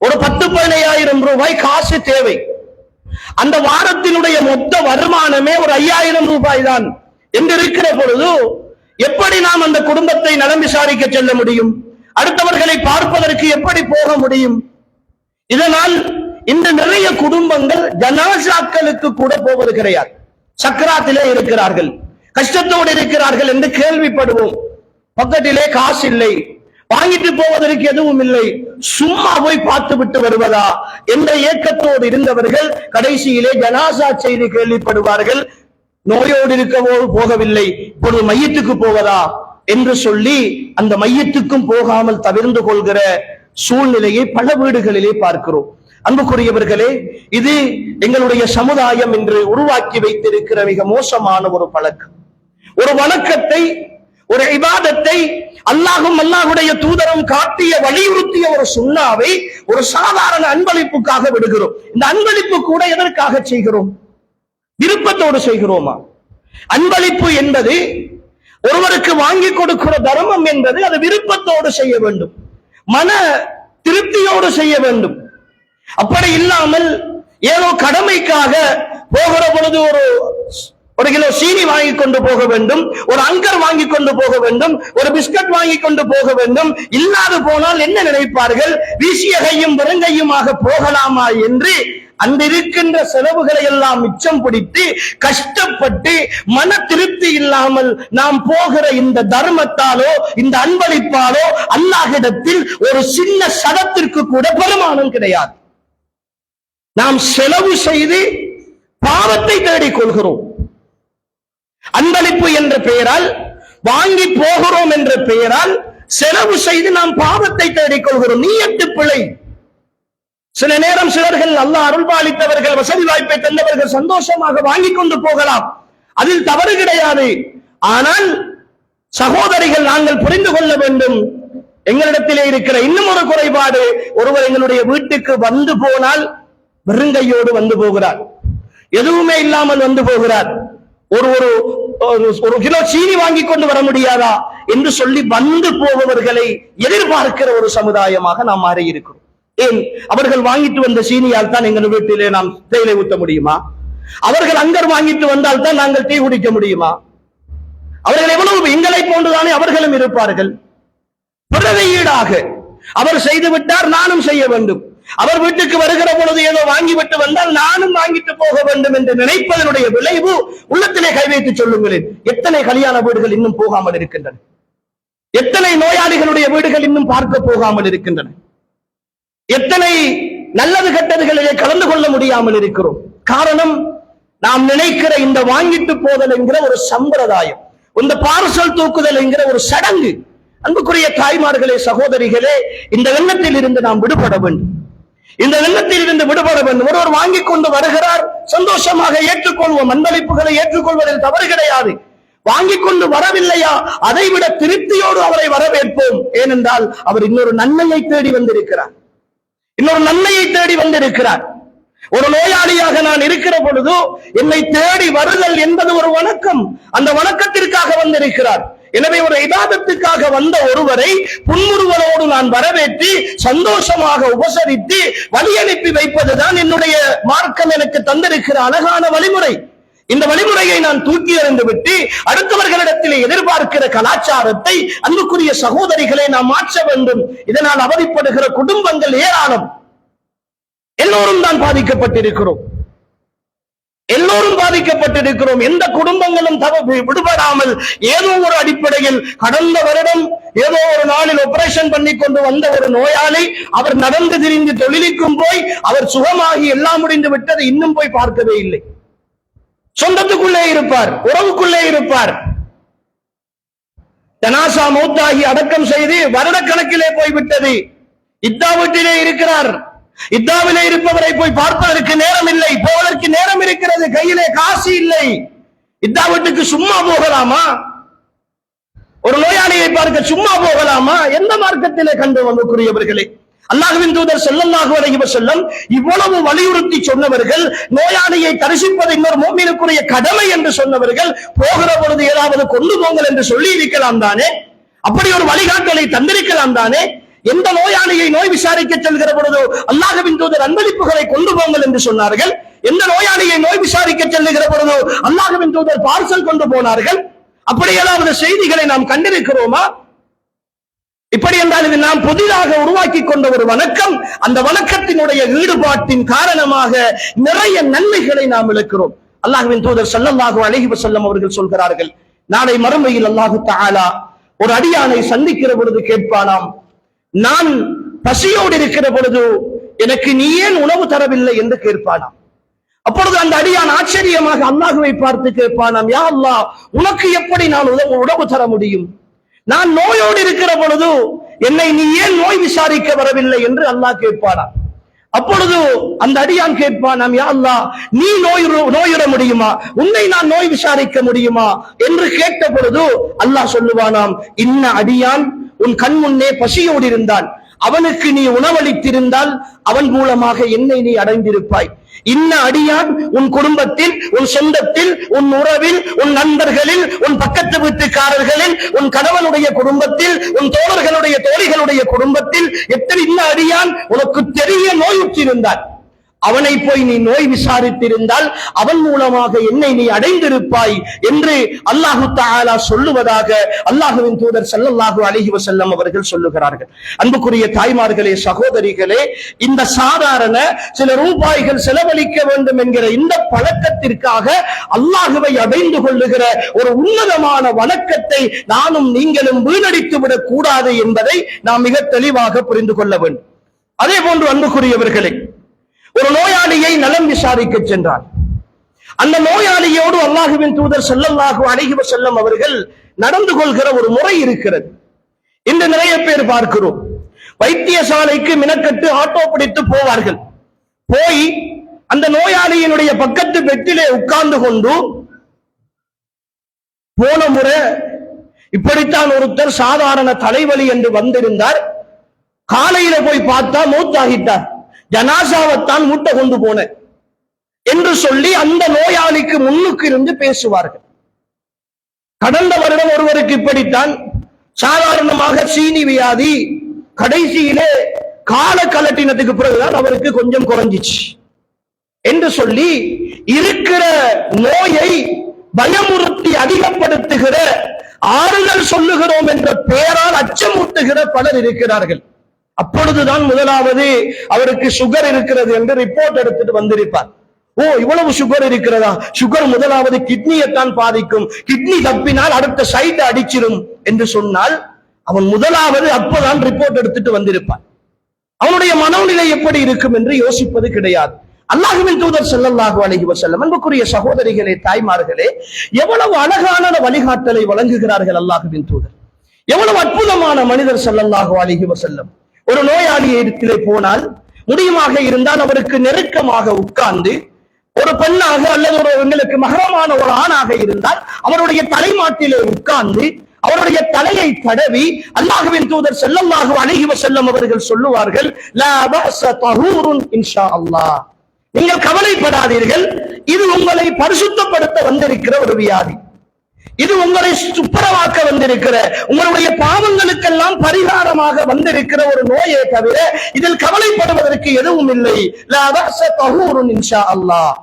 ஒரு 10-15,000 ரூபாய் காசு தேவை. அந்த வாரத்தினுடைய மொத்த வருமானமே ஒரு 5000 ரூபாய் தான் என்று இருக்கிற பொழுது எப்படி நாம் அந்த குடும்பத்தை நலம் விசாரிக்க செல்ல முடியும்? அடுத்தவர்களை பார்ப்பதற்கு எப்படி போக முடியும்? இதனால் இந்த நிறைய குடும்பங்கள் ஜனாசாக்களுக்கு கூட போவது கிடையாது. சக்கராத்திலே இருக்கிறார்கள், கஷ்டத்தோடு இருக்கிறார்கள் என்று கேள்விப்படுவோம். பக்கத்திலே காசு இல்லை, வாங்கிட்டு போவதற்கு எதுவும் இல்லை, சும்மா போய் பார்த்து விட்டு வருவதா என்ற ஏக்கத்தோடு இருந்தவர்கள் கடைசியிலே ஜனாசா செய்தி கேள்விப்படுவார்கள். நோயோடு இருக்கவோ போகவில்லை, இப்பொழுது மையத்துக்கு போவதா என்று சொல்லி அந்த மையத்துக்கும் போகாமல் தவிர்ந்து கொள்கிற சூழ்நிலையை பல வீடுகளிலே பார்க்கிறோம். அன்புக்குரியவர்களே, இது எங்களுடைய சமுதாயம் என்று உருவாக்கி வைத்திருக்கிற மிக மோசமான ஒரு பழக்கம். ஒரு வணக்கத்தை, ஒரு இபாதத்தை அல்லாஹும் அல்லாஹுடைய தூதரும் காட்டிய வலியுறுத்திய ஒரு சுன்னாவை ஒரு சாதாரண அன்பளிப்புக்காக விடுகிறோம். இந்த அன்பளிப்பு கூட எதற்காக செய்கிறோம்? விருப்பத்தோடு செய்கிறோமா? அன்பளிப்பு என்பது ஒருவருக்கு வாங்கி கொடுக்கிற தர்மம் என்பது அது விருப்பத்தோடு செய்ய வேண்டும், மன திருப்தியோடு செய்ய வேண்டும். அப்படி இல்லாமல் ஏதோ கடமைக்காக போகிற பொழுது ஒரு கிலோ சீனி வாங்கி கொண்டு போக வேண்டும், ஒரு அங்கர் வாங்கி கொண்டு போக வேண்டும், ஒரு பிஸ்கட் வாங்கி கொண்டு போக வேண்டும், இல்லாது போனால் என்ன நினைப்பார்கள், வீசிய கையும் வெறுங்கையுமாக போகலாமா என்று அந்த இருக்கின்ற செலவுகளை எல்லாம் மிச்சம் பிடித்து கஷ்டப்பட்டு மன திருப்தி இல்லாமல் நாம் போகிற இந்த தர்மத்தாலோ இந்த அன்பளிப்பாலோ அல்லாஹ்விடத்தில் ஒரு சின்ன சதத்திற்கு கூட பெருமானம் கிடையாது. நாம் செலவு செய்து பாவத்தை தேடிக் கொள்கிறோம். அன்பளிப்பு என்ற பெயரால், வாங்கி போகிறோம் என்ற பெயரால் செலவு செய்து நாம் பாவத்தை தேடிக் கொள்கிறோம். நீயத்து பிழை. சில நேரம் சிலர்கள் அல்லாஹ் அருள்பாலித்தவர்கள், வசதி வாய்ப்பை தந்தவர்கள் சந்தோஷமாக வாங்கி கொண்டு போகலாம், அதில் தவறு கிடையாது. ஆனால் சகோதரிகள், நாங்கள் புரிந்து கொள்ள வேண்டும், எங்களிடத்திலே இருக்கிற இன்னும் ஒரு குறைபாடு, ஒருவர் எங்களுடைய வீட்டுக்கு வந்து போனால் வெறுங்கையோடு வந்து போகிறார், எதுவுமே இல்லாமல் வந்து போகிறார். ஒரு கிலோ சீனி வாங்கி கொண்டு வர முடியாதா என்று சொல்லி வந்து போபவர்களை எதிர்பார்க்கிற ஒரு சமுதாயமாக நாம் மாறி இருக்கிறோம். ஏன்? அவர்கள் வாங்கிட்டு வந்த சீனியால் தான் எங்கள் வீட்டிலே நாம் தேயிலை ஊற்ற முடியுமா? அவர்கள் அங்கர் வாங்கிட்டு வந்தால் தான் நாங்கள் டீ குடிக்க முடியுமா? அவர்கள் எவ்வளவு எங்களை போன்றுதானே அவர்களும் இருப்பார்கள். பிறவையீடாக அவர் செய்து விட்டார், நானும் செய்ய வேண்டும். அவர் வீட்டுக்கு வருகிற பொழுது ஏதோ வாங்கிவிட்டு வந்தால் நானும் வாங்கிட்டு போக வேண்டும் என்று நினைப்பதனுடைய விளைவு உள்ளத்திலே கை வைத்து சொல்லுங்களேன். எத்தனை கல்யாண வீடுகள் இன்னும் போகாமல் இருக்கின்றன, எத்தனை நோயாளிகளுடைய வீடுகள் இன்னும் பார்க்க போகாமல் இருக்கின்றன, எத்தனை நல்லது கெட்டதுகளிலே கலந்து கொள்ள முடியாமல் இருக்கிறோம். காரணம், நாம் நினைக்கிற இந்த வாங்கிட்டு போதல் என்கிற ஒரு சம்பிரதாயம், இந்த பார்சல் தூக்குதல் என்கிற ஒரு சடங்கு. அன்புக்குரிய தாய்மார்களே, சகோதரிகளே, இந்த எண்ணத்தில் இருந்து நாம் விடுபட வேண்டும். இந்த எண்ணத்தில் இருந்து விடுபட வேண்டும். ஒருவர் வாங்கி கொண்டு வருகிறார், சந்தோஷமாக ஏற்றுக்கொள்வோம், அன்பளிப்புகளை ஏற்றுக்கொள்வதில் தவறு கிடையாது. வாங்கி கொண்டு வரவில்லையா, அதை விட திருப்தியோடு அவரை வரவேற்போம். ஏனென்றால் அவர் இன்னொரு நன்மையை தேடி வந்திருக்கிறார், இன்னொரு நன்மையை தேடி வந்திருக்கிறார். ஒரு நோயாளியாக நான் இருக்கிற பொழுது என்னை தேடி வருதல் என்பது ஒரு வணக்கம், அந்த வணக்கத்திற்காக வந்திருக்கிறார். எனவே ஒரு இபாதத்துக்காக வந்த ஒருவரை புன்முறுவலோடு நான் வரவேற்றி சந்தோஷமாக உபசரித்து வழி அனுப்பி வைப்பதுதான் என்னுடைய மார்க்கம் எனக்கு தந்திருக்கிற அழகான வழிமுறை. இந்த வழிமுறையை நான் தூக்கி எறிந்து விட்டு அடுத்தவர்களிடத்திலே எதிர்பார்க்கிற கலாச்சாரத்தை அன்புக்குரிய சகோதரிகளை நாம் மாற்ற வேண்டும். இதனால் அவதிப்படுகிற குடும்பங்கள் ஏராளம். எல்லோரும் தான் பாதிக்கப்பட்டிருக்கிறோம், எல்லோரும் பாதிக்கப்பட்டிருக்கிறோம். எந்த குடும்பங்களும் விடுபடாமல் ஏதோ ஒரு அடிப்படையில் கடந்த வருடம் ஏதோ ஒரு நாளில் ஆபரேஷன் பண்ணி கொண்டு வந்த ஒரு நோயாளி, அவர் நடந்து திரிந்து தொழிலுக்கும் போய் அவர் சுகமாகி எல்லாம் முடிந்து விட்டது, இன்னும் போய் பார்க்கவே இல்லை. சொந்தத்துக்குள்ளே இருப்பார், உறவுக்குள்ளே இருப்பார். ஜனாசா மௌத்தாகி அடக்கம் செய்து வருடக்கணக்கிலே போய்விட்டது. இத்தா வீட்டிலே இருக்கிறார், இத்தாவிலே இருப்பவரை போய் பார்ப்பதற்கு நேரம் இல்லை, போவதற்கு நேரம் இருக்கிறது, கையிலே காசு இல்லை. இத்தா வீட்டுக்கு சும்மா போகலாமா? ஒரு நோயாளியை பார்க்க சும்மா போகலாமா? எந்த மார்க்கத்திலே கண்டு வந்தவர்களே, அல்லாஹ்வின் தூதர் ஸல்லல்லாஹு அலைஹி வஸல்லம் இவ்வளவு வலியுறுத்தி சொன்னவர்கள், நோயாளியை தரிசிப்பது இன்னொரு முஃமினுக்குரிய கடமை என்று சொன்னவர்கள், போகிற பொழுது ஏதாவது கொண்டு போங்கள் என்று சொல்லி இருக்கலாம் தானே? அப்படி ஒரு வழிகாட்டலை தந்திருக்கலாம் தானே? எந்த நோயாளியை நோய் விசாரிக்க செல்கிற பொழுது அல்லாஹ்வின் தூதர் அன்பளிப்புகளை கொண்டு போங்கள் என்று சொன்னார்கள். எந்த நோயாளியை நோய் விசாரிக்க செல்லுகிற பொழுது அல்லாஹ்வின் தூதர் பார்சல் கொண்டு போனார்கள். அப்படி ஏதாவது செய்திகளை நாம் கண்டிருக்கிறோமா? இப்படி என்றால் இது நாம் புதிதாக உருவாக்கி கொண்ட ஒரு வணக்கம். அந்த வணக்கத்தினுடைய ஈடுபாட்டின் காரணமாக நிறைய நன்மைகளை நாம் இழக்கிறோம். அல்லாஹ்வின் தூதர் ஸல்லல்லாஹு அலைஹி வஸல்லம் அவர்கள் சொல்கிறார்கள், நாளை மறுமையில் அல்லாஹு தஆலா ஒரு அடியானை சந்திக்கிற பொழுது கேட்பானாம், நான் பசியோடு இருக்கிற பொழுது எனக்கு நீ ஏன் உணவு தரவில்லை என்று கேட்பானாம். அப்பொழுது அந்த அடியான் ஆச்சரியமாக அல்லாஹுவை பார்த்து கேட்பானாம், யா அல்லாஹ், உனக்கு எப்படி நான் உணவு தர முடியும்? நான் நோயோடு இருக்கிற பொழுது என்னை நீ ஏன் நோய் விசாரிக்க வரவில்லை என்று அல்லாஹ் கேட்பானாம். அப்பொழுது அந்த அடியான் கேட்பானாம், யா அல்லாஹ், நீ நோயுற முடியுமா? உன்னை நான் நோய் விசாரிக்க முடியுமா என்று கேட்ட பொழுது அல்லாஹ் சொல்லுவானாம், இன்ன அடியான் உன் கண் முன்னே பசியோடு இருந்தான், அவனுக்கு நீ உணவளித்திருந்தால் அவன் மூலமாக என்னை நீ அடைந்திருப்பாய். இன்ன அடியான் உன் குடும்பத்தில், உன் சொந்தத்தில், உன் உறவில், உன் நண்பர்களில், உன் பக்கத்து வீட்டுக்காரர்களில், உன் கணவனுடைய குடும்பத்தில், உன் தோழர்களுடைய தோழிகளுடைய குடும்பத்தில் இன்ன அடியான் உனக்கு தெரிய நோயுற்றிருந்தான், அவனை போய் நீ நோய் விசாரித்திருந்தால் அவன் மூலமாக என்னை நீ அடைந்திருப்பாய் என்று அல்லாஹு தஆலா சொல்லுவதாக அல்லாஹ்வின் தூதர் ஸல்லல்லாஹு அலைஹி வஸல்லம் அவர்கள் சொல்லுகிறார்கள். அன்புக்குரிய தாய்மார்களே, சகோதரிகளே, இந்த சாதாரண சில ரூபாய்கள் செலவழிக்க வேண்டும் என்கிற இந்த பழக்கத்திற்காக அல்லாஹ்வை அடைந்து கொள்ளுகிற ஒரு உன்னதமான வணக்கத்தை நானும் நீங்களும் வீணடித்து விடக் கூடாது என்பதை நாம் மிக தெளிவாக புரிந்து கொள்ள வேண்டும். அதே போன்று அன்புக்குரியவர்களே, ஒரு நோயாளியை நலம் விசாரிக்க சென்றார். அந்த நோயாளியோடு அல்லாஹ்வின் தூதர் ஸல்லல்லாஹு அலைஹி வஸல்லம் அவர்கள் நடந்து கொள்கிற ஒரு முறை இருக்கிறது. இன்று நிறைய பேர் பார்க்கிறோம், வைத்தியசாலைக்கு மினக்கட்டு ஆட்டோ பிடித்து போவார்கள். போய் அந்த நோயாளியினுடைய பக்கத்து பெட்டிலே உட்கார்ந்து கொண்டு, போன முறை இப்படித்தான் ஒருத்தர் சாதாரண தலைவலி என்று வந்திருந்தார், காலையில போய் பார்த்தா மூத்தாகிட்டார், ஜனாசாவத்தான் மூட்டை கொண்டு போன என்று சொல்லி அந்த நோயாளிக்கு முன்னுக்கு இருந்து பேசுவார்கள். கடந்த வருடம் ஒருவருக்கு இப்படித்தான் சாதாரணமாக சீனி வியாதி, கடைசியிலே கால கலட்டினத்துக்கு பிறகுதான் அவருக்கு கொஞ்சம் குறைஞ்சிச்சு என்று சொல்லி இருக்கிற நோயை பயமுறுத்தி அதிகப்படுத்துகிற, ஆறுதல் சொல்லுகிறோம் என்ற பெயரால் அச்சமூட்டுகிற பலர் இருக்கிறார்கள். அப்பொழுதுதான் முதலாவது அவருக்கு சுகர் இருக்கிறது என்று ரிப்போர்ட் எடுத்துட்டு வந்திருப்பார். ஓ, இவ்வளவு சுகர் இருக்கிறதா? சுகர் முதலாவது கிட்னியைத்தான் பாதிக்கும், கிட்னி தப்பினால் அடுத்த சைட் அடிச்சிடும் என்று சொன்னால் அவன் முதலாவது அப்பதான் ரிப்போர்ட் எடுத்துட்டு வந்திருப்பான். அவனுடைய மனோநிலை எப்படி இருக்கும் என்று யோசிப்பது கிடையாது. அல்லாஹ்வின் தூதர் ஸல்லல்லாஹு அலைஹி வஸல்லம், அன்புக்குரிய சகோதரிகளே, தாய்மார்களே, எவ்வளவு அழகான வழிகாட்டலை வழங்குகிறார்கள் அல்லாஹ்வின் தூதர். எவ்வளவு அற்புதமான மனிதர் ஸல்லல்லாஹு அலைஹி வஸல்லம். ஒரு நோயாளியை இடத்திலே போனால் முடியுமாக இருந்தால் அவருக்கு நெருக்கமாக உட்கார்ந்து, ஒரு பெண்ணாக அல்லது ஒரு எங்களுக்கு மகரமான ஒரு ஆணாக இருந்தால் அவருடைய தலைமாட்டிலே உட்கார்ந்து அவருடைய தலையை தடவி அல்லாஹ்வின் தூதர் ஸல்லல்லாஹு அலைஹி வஸல்லம் அவர்கள் சொல்லுவார்கள், லா பஅஸ தஹூருன் இன்ஷா அல்லாஹ், நீங்கள் கவலைப்படாதீர்கள், இது உங்களை பரிசுத்தப்படுத்த வந்திருக்கிற ஒரு வியாதி, இது உங்களை சுப்பரவாக்க வந்திருக்கிற, உங்களுடைய பாவங்களுக்கெல்லாம் பரிகாரமாக வந்திருக்கிற ஒரு நோயை தவிர இதில் கவலைப்படுவதற்கு எதுவும் இல்லை. லா பஅஸ தஹூருன் இன்ஷா அல்லாஹ்,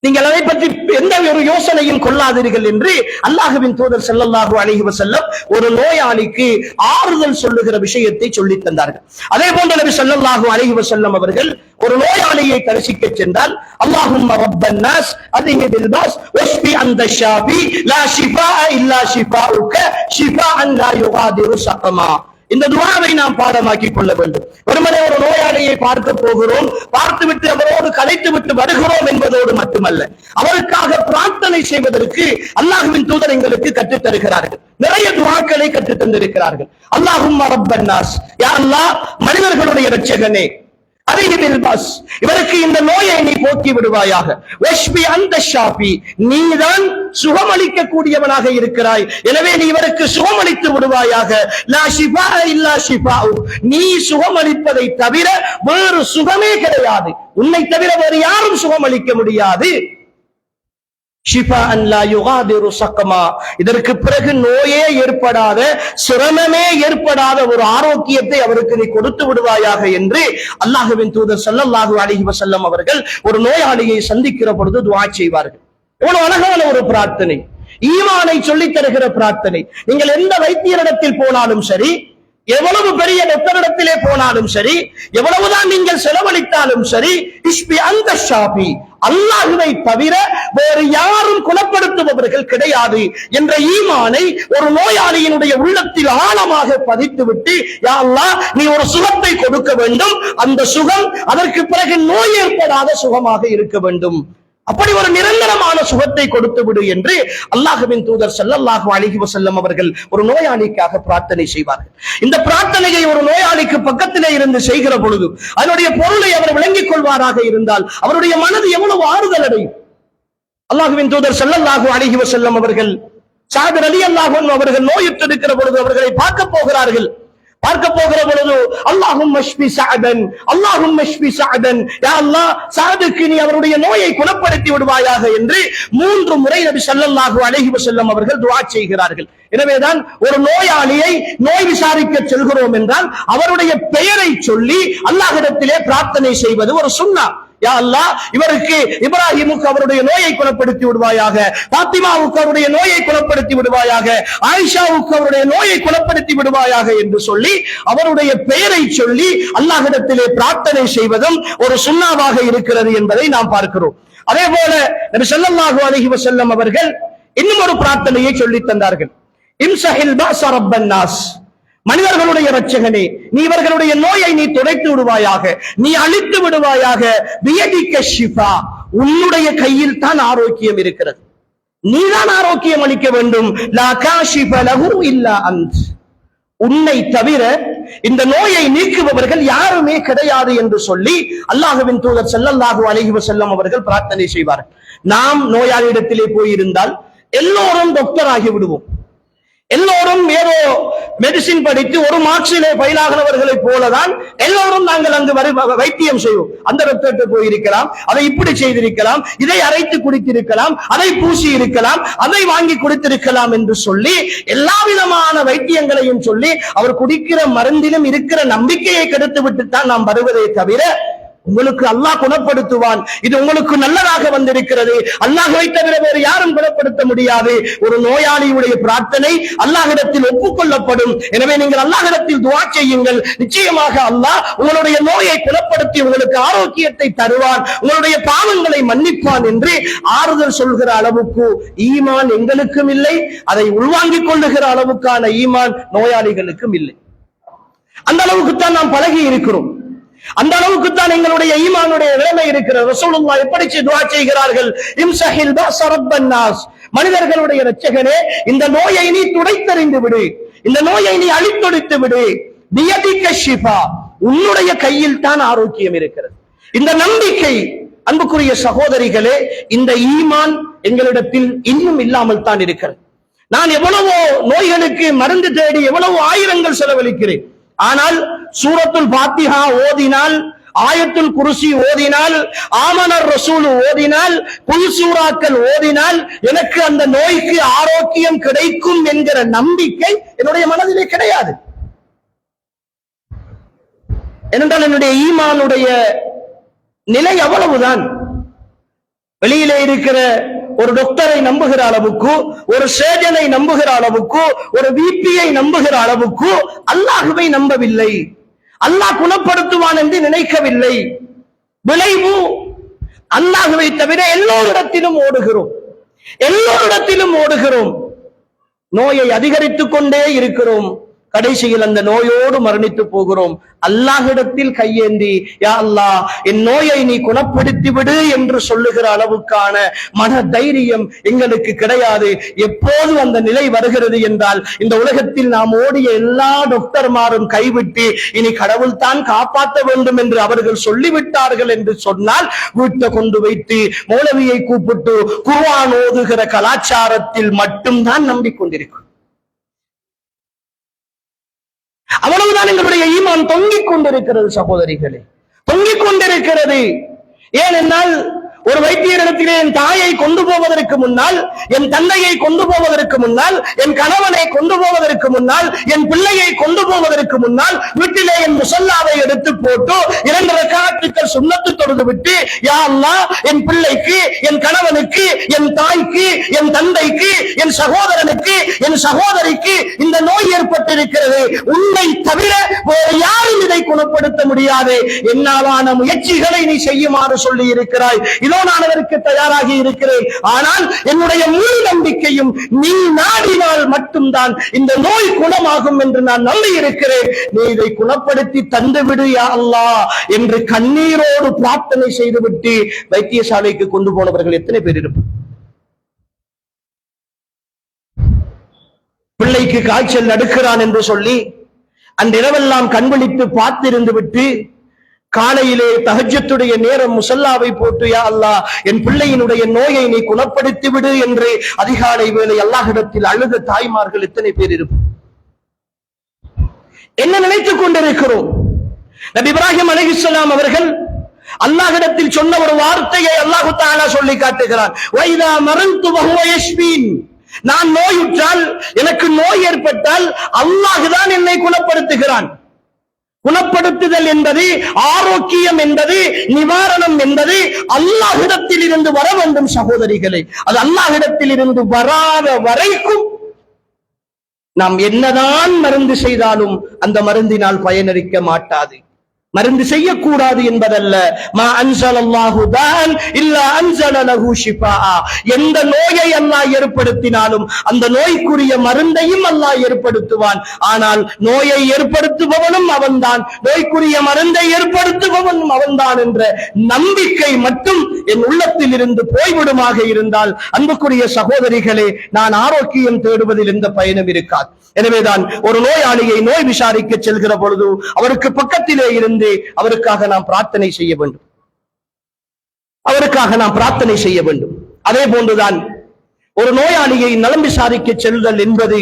நீங்கள் அதை பற்றி எந்த ஒரு யோசனையும் கொள்ளாதீர்கள் என்று அல்லாஹ்வின் தூதர் ஸல்லல்லாஹு அலைஹி வஸல்லம் ஒரு நோயாளிக்கு ஆறுதல் சொல்லுகிற விஷயத்தை சொல்லி தந்தார்கள். அதே போன்று நபி ஸல்லல்லாஹு அலைஹி வஸல்லம் அவர்கள் ஒரு நோயாளியை தரிசிக்க சென்றால், அல்லாஹும்ம ரப்பன் நாஸ் அதிஹிபில் பாஸ் வஷ்ஃபி அன்த ஷாஃபி லா ஷிஃபா இல்லா ஷிஃபாஉக ஷிஃபாஅன் லா யுகாதிரு ஸகமா, இந்த துஆவை நாம் பாடமாக்கிக் கொள்ள வேண்டும். ஒருமுறை ஒரு நோயாளியை பார்க்க போகிறோம், பார்த்துவிட்டு அவரோடு கலைத்து விட்டு வருகிறோம் என்பதோடு மட்டுமல்ல, அவருக்காக பிரார்த்தனை செய்வதற்கு அல்லாஹ்வின் தூதர் எங்களுக்கு கற்றுத் தருகிறார்கள். நிறைய துஆக்களை கற்றுத் தந்திருக்கிறார்கள். அல்லாஹும்ம ரப்பன் நாஸ், யா அல்லாஹ், மனிதர்களுடைய இரட்சகனே, இவருக்கு இந்த நோயை நீ போக்கி விடுவாயாக. வஷ்பி அன்த ஷாஃபி, நீதான் சுகமளிக்க கூடியவனாக இருக்கிறாய், எனவே நீ இவருக்கு சுகமளித்து விடுவாயாக. லா ஷிஃபா இல்லா ஷிஃபாஉ, நீ சுகமளிப்பதை தவிர வேறு சுகமே கிடையாது, உன்னை தவிர வேறு யாரும் சுகமளிக்க முடியாது. ஷிஃபாஅன் லா யுகாதிரு ஸகமா, இதற்கு பிறகு நோயே ஏற்படாத, சிரமமே ஏற்படாத ஒரு ஆரோக்கியத்தை அவருக்கு நீ கொடுத்து விடுவாயாக என்று அல்லாஹ்வின் தூதர் ஸல்லல்லாஹு அலைஹி வஸல்லம் அவர்கள் ஒரு நோயாளியை சந்திக்கிற பொழுது துஆ செய்வார்கள். எவ்வளவு அழகான ஒரு பிரார்த்தனை, ஈமானை சொல்லித் தருகிற பிரார்த்தனை. நீங்கள் எந்த வைத்தியரிடத்தில் போனாலும் சரி, எவ்வளவு பெரிய டாக்டரிடத்திலே போனாலும் சரி, எவ்வளவுதான் நீங்கள் செலவழித்தாலும் சரி, இஷ்பி அந்த ஷாபி, அல்லாஹ்வை தவிர வேறு யாரும் குணப்படுத்துபவர்கள் கிடையாது என்ற ஈமானை ஒரு நோயாளியினுடைய உள்ளத்தில் ஆழமாக பதித்துவிட்டு, யா அல்லாஹ் நீ ஒரு சுகத்தை கொடுக்க வேண்டும், அந்த சுகம் அதற்கு பிறகு நோய் ஏற்படாத சுகமாக இருக்க வேண்டும், அப்படி ஒரு நிரந்தரமான சுகத்தை கொடுத்து விடு என்று அல்லாஹ்வின் தூதர் ஸல்லல்லாஹு அலைஹி வஸல்லம் அவர்கள் ஒரு நோயாளிக்காக பிரார்த்தனை செய்வார்கள். இந்த பிரார்த்தனையை ஒரு நோயாளிக்கு பக்கத்திலே இருந்து செய்கிற பொழுது அதனுடைய பொருளை அவர் விளங்கிக் கொள்வாராக இருந்தால் அவருடைய மனது எவ்வளவு ஆறுதல் அடையும். அல்லாஹ்வின் தூதர் ஸல்லல்லாஹு அலைஹி வஸல்லம் அவர்கள் ஸஅத் ரலியல்லாஹு அன்ஹு அவர்கள் நோயுற்றிருக்கிற பொழுது அவர்களை பார்க்க போகிறார்கள். பார்க்க போகிற பொழுது அல்லாஹும்ம ஷ்ஃபி ஸஅதன், அல்லாஹும்ம ஷ்ஃபி ஸஅதன், யா அல்லாஹ் ஸஅதுக்கு நீ அவருடைய நோயை குணப்படுத்தி விடுவாயாக என்று 3 முறை நபி ஸல்லல்லாஹு அலைஹி வஸல்லம் அவர்கள் துஆ செய்கிறார்கள். எனவேதான் ஒரு நோயாளியை நோய் விசாரிக்க செல்கிறோம் என்றால் அவருடைய பெயரை சொல்லி அல்லாஹ்விடத்திலே பிரார்த்தனை செய்வது ஒரு சுன்னா. யா அல்லாஹ் இவருக்கு இப்ராஹிமுக்கு அவருடைய நோயை குணப்படுத்தி விடுவாயாக, பாத்திமாவுக்கு அவருடைய நோயை குணப்படுத்தி விடுவாயாக, ஆயிஷாவுக்கு அவருடைய நோயை குணப்படுத்தி விடுவாயாக என்று சொல்லி அவருடைய பெயரை சொல்லி அல்லாஹ்விடத்திலே பிரார்த்தனை செய்வதும் ஒரு சுன்னாவாக இருக்கிறது என்பதை நாம் பார்க்கிறோம். அதே போல நபி ஸல்லல்லாஹு அலைஹி வஸல்லம் அவர்கள் இன்னும் ஒரு பிரார்த்தனையை சொல்லி தந்தார்கள். இம்சஹில் பாஸ ரப்பன் நாஸ், மனிதர்களுடைய இரட்சகனே நீ இவர்களுடைய நோயை நீ துடைத்து விடுவாயாக, நீ அழித்து விடுவாயாக, பியதிக ஷிஃபா, உன்னுடைய கையில் தான் ஆரோக்கியம் இருக்கிறது, நீதான் ஆரோக்கியம் அளிக்க வேண்டும், லா காஷிஃப லஹு இல்லா அன்த், உன்னை தவிர இந்த நோயை நீக்குபவர்கள் யாருமே கிடையாது என்று சொல்லி அல்லாஹ்வின் தூதர் ஸல்லல்லாஹு அலைஹி வஸல்லம் அவர்கள் பிரார்த்தனை செய்வார்கள். நாம் நோயாளியிடத்திலே போயிருந்தால் எல்லோரும் டாக்டர் ஆகி விடுவோம், எல்லோரும் ஏதோ மெடிசின் படித்து ஒரு மார்க்ஸிலே பயிலாகிறவர்களை போலதான் எல்லோரும் நாங்கள் அங்கு வைத்தியம் செய்வோம். அந்த டாக்டர்கிட்ட போயிருக்கலாம், அதை இப்படி செய்திருக்கலாம், இதை அரைத்து குடித்திருக்கலாம், அதை பூசி இருக்கலாம், அதை வாங்கி குடித்திருக்கலாம் என்று சொல்லி எல்லா விதமான வைத்தியங்களையும் சொல்லி அவர் குடிக்கிற மருந்திலும் இருக்கிற நம்பிக்கையை கெடுத்து விட்டுத்தான் நாம் வருவதை தவிர உங்களுக்கு அல்லாஹ் குணப்படுத்துவான், இது உங்களுக்கு நல்லதாக வந்திருக்கிறது, அல்லாஹ்வை தவிர வேறு யாரும் குணப்படுத்த முடியாது, ஒரு நோயாளியுடைய பிரார்த்தனை அல்லாஹ்விடத்தில் ஒப்புக்கொள்ளப்படும். எனவே நீங்கள் அல்லாஹ்விடத்தில் துஆ செய்யுங்கள், நிச்சயமாக அல்லாஹ் உங்களுடைய நோயை குணப்படுத்தி உங்களுக்கு ஆரோக்கியத்தை தருவான், உங்களுடைய பாவங்களை மன்னிப்பான் என்று ஆறுதல் சொல்கிற அளவுக்கு ஈமான் எங்களுக்கும் இல்லை, அதை உள்வாங்கிக் கொள்ளுகிற அளவுக்கான ஈமான் நோயாளிகளுக்கும் இல்லை. அந்த அளவுக்கு தான் நாம் பழகி இருக்கிறோம், அந்த அளவுக்கு தான் எங்களுடைய ஈமானுடைய நிலைமை இருக்கிறது. ரசூலுல்லாஹ் எப்படி துஆ செய்கிறார்கள், இம்சஹில் பாஸ ரப்பன் நாஸ், மனிதர்களுடைய இரட்சகனே இந்த நோயை நீ துடைத்தெறிந்து விடு, இந்த நோயை நீ அழித்தொழித்து விடு, பியதிக ஷிஃபா, உன்னுடைய கையில் தான் ஆரோக்கியம் இருக்கிறது. இந்த நம்பிக்கை அன்புக்குரிய சகோதரிகளே, இந்த ஈமான் எங்களிடத்தில் இன்னும் இல்லாமல் தான் இருக்கிறது. நான் எவ்வளவோ நோய்களுக்கு மருந்து தேடி எவ்வளவு ஆயிரங்கள் செலவழிக்கிறேன், ஆனால் சூரத்துல் ஃபாத்திஹா ஓதினால், ஆயத்துல் குர்சி ஓதினால், ஆமனர் ரசூல் ஓதினால், குல் சூராக்கள் ஓதினால் எனக்கு அந்த நோய்க்கு ஆரோக்கியம் கிடைக்கும் என்கிற நம்பிக்கை என்னுடைய மனதிலே கிடையாது. ஏனென்றால் என்னுடைய ஈமானுடைய நிலை அவ்வளவுதான். வெளியிலே இருக்கிற ஒரு டாக்டரை நம்புகிற அளவுக்கு, ஒரு சர்ஜனை நம்புகிற அளவுக்கு, ஒரு விபியை நம்புகிற அளவுக்கு அல்லாஹ்வை நம்பவில்லை, அல்லாஹ் குணப்படுத்துவான் என்று நினைக்கவில்லை. விளைவு அல்லாஹ்வை தவிர எல்லோரிடத்திலும் ஓடுகிறோம், எல்லோரிடத்திலும் ஓடுகிறோம், நோயை அதிகரித்துக் கொண்டே இருக்கிறோம், கடைசியில் அந்த நோயோடு மரணித்து போகிறோம். அல்லாஹ்விடத்தில் கையேந்தி யா அல்லாஹ் என் நோயை நீ குணப்படுத்தி விடு என்று சொல்லுகிற அளவுக்கான மன தைரியம் எங்களுக்கு கிடையாது. எப்போது அந்த நிலை வருகிறது என்றால், இந்த உலகத்தில் நாம் ஓடிய எல்லா டாக்டர்மாரும் கைவிட்டு இனி கடவுள் தான் காப்பாற்ற வேண்டும் என்று அவர்கள் சொல்லிவிட்டார்கள் என்று சொன்னால், வீட்டை கொண்டு வைத்து மௌலவியை கூப்பிட்டு குர்ஆன் ஓதுகிற கலாச்சாரத்தில் மட்டும்தான் நம்பிக்கொண்டிருக்கும். அவ்வளவுதான் எங்களுடைய ஈமான் தொங்கிக் கொண்டிருக்கிறது சகோதரிகளே, தொங்கிக் கொண்டிருக்கிறது. ஏனென்றால் ஒரு வைத்தியரிடத்திலே என் தாயை கொண்டு போவதற்கு முன்னால், என் தந்தையை கொண்டு போவதற்கு முன்னால், என் கணவனை கொண்டு போவதற்கு முன்னால், என் பிள்ளையை கொண்டு போவதற்கு முன்னால் வீட்டிலே என் முசல்லாவை எடுத்து போட்டு 2 ரக்காத்துக்கள் சுன்னத்து தொழுது விட்டு, யா அல்லாஹ், என் பிள்ளைக்கு, என் கணவனுக்கு, என் தாய்க்கு, என் தந்தைக்கு, என் சகோதரனுக்கு, என் சகோதரிக்கு இந்த நோய் ஏற்பட்டிருக்கிறது, உன்னை தவிர வேறு யாரும் இதை குணப்படுத்த முடியாது, என்னாலான முயற்சிகளை நீ செய்யுமாறு சொல்லி இருக்கிறாய், இதோ நான் அதற்கு தயாராகி இருக்கிறேன். ஆனால் என்னுடைய முழு நம்பிக்கையும் நீ நாடினால் மட்டும்தான் இந்த நோய் குணமாகும் என்று நான் நம்பி இருக்கிறேன், நீ இதை குணப்படுத்தி தந்துவிடு யா அல்லாஹ் என்று கண்ணீரோடு பிரார்த்தனை செய்துவிட்டு வைத்தியசாலைக்கு கொண்டு போனவர்கள் எத்தனை பேர் இருப்பார்? பிள்ளைக்கு காய்ச்சல் நடுக்கிறான் என்று சொல்லி அன்றிரவெல்லாம் கண்விழித்து பார்த்திருந்து விட்டு காலையிலே தஹஜ்ஜுடைய நேரம் முசல்லாவை போட்டு, யா அல்லாஹ், என் பிள்ளையினுடைய நோயை நீ குணப்படுத்தி விடு என்று அதிகாலை வேளை அல்லாஹ்விடத்தில் அழுத தாய்மார்கள் எத்தனை பேர் இருப்பார்? என்ன நினைத்துக் கொண்டிருக்கிறோம்? நபி இப்ராஹிம் அலைஹிஸ்ஸலாம் அவர்கள் அல்லாஹ்விடத்தில் சொன்ன ஒரு வார்த்தையை அல்லாஹ் தஆலா சொல்லி காட்டுகிறார். வைதா மரந்து வஹுவ யஷ்பீன், நான் நோயுற்றால், எனக்கு நோய் ஏற்பட்டால் அல்லாஹ் தான் என்னை குணப்படுத்துகிறான். குணப்படுத்துதல் என்பது, ஆரோக்கியம் என்பது, நிவாரணம் என்பது அல்லாஹ்விடத்தில் இருந்து வர வேண்டும் சகோதரிகளே. அது அல்லாஹ்விடத்தில் இருந்து வராத வரைக்கும் நாம் என்னதான் மருந்து செய்தாலும் அந்த மருந்தினால் பயனளிக்க மாட்டாது. மருந்து செய்யக்கூடாது என்பதல்ல, மா அன்ஸலல்லாஹு தான் இல்லா அன்ஸல லஹு ஷிஃபாஆ, எந்த நோயை அல்லாஹ் ஏற்படுத்தினாலும் அந்த நோய்க்குரிய மருந்தையும் அல்லாஹ் ஏற்படுத்துவான். ஆனால் நோயை ஏற்படுத்துபவனும் அவன்தான், நோய்க்குரிய மருந்தை ஏற்படுத்துபவனும் அவன்தான் என்ற நம்பிக்கை மட்டும் என் உள்ளத்தில் இருந்து போய்விடுமாக இருந்தால், அன்புக்குரிய சகோதரிகளே, நான் ஆரோக்கியம் தேடுவதில் எந்த பயனும் இருக்காது. எனவேதான் ஒரு நோயாளியை நோய் விசாரிக்க செல்கிற பொழுது அவருக்கு பக்கத்திலே இருந்து அவருக்காக நாம் பிரார்த்தனை செய்ய வேண்டும், அவருக்காக நாம் பிரார்த்தனை செய்ய வேண்டும். அதே போன்றுதான் ஒரு நோயாளியை நலம் விசாரிக்க செல்தல் என்பது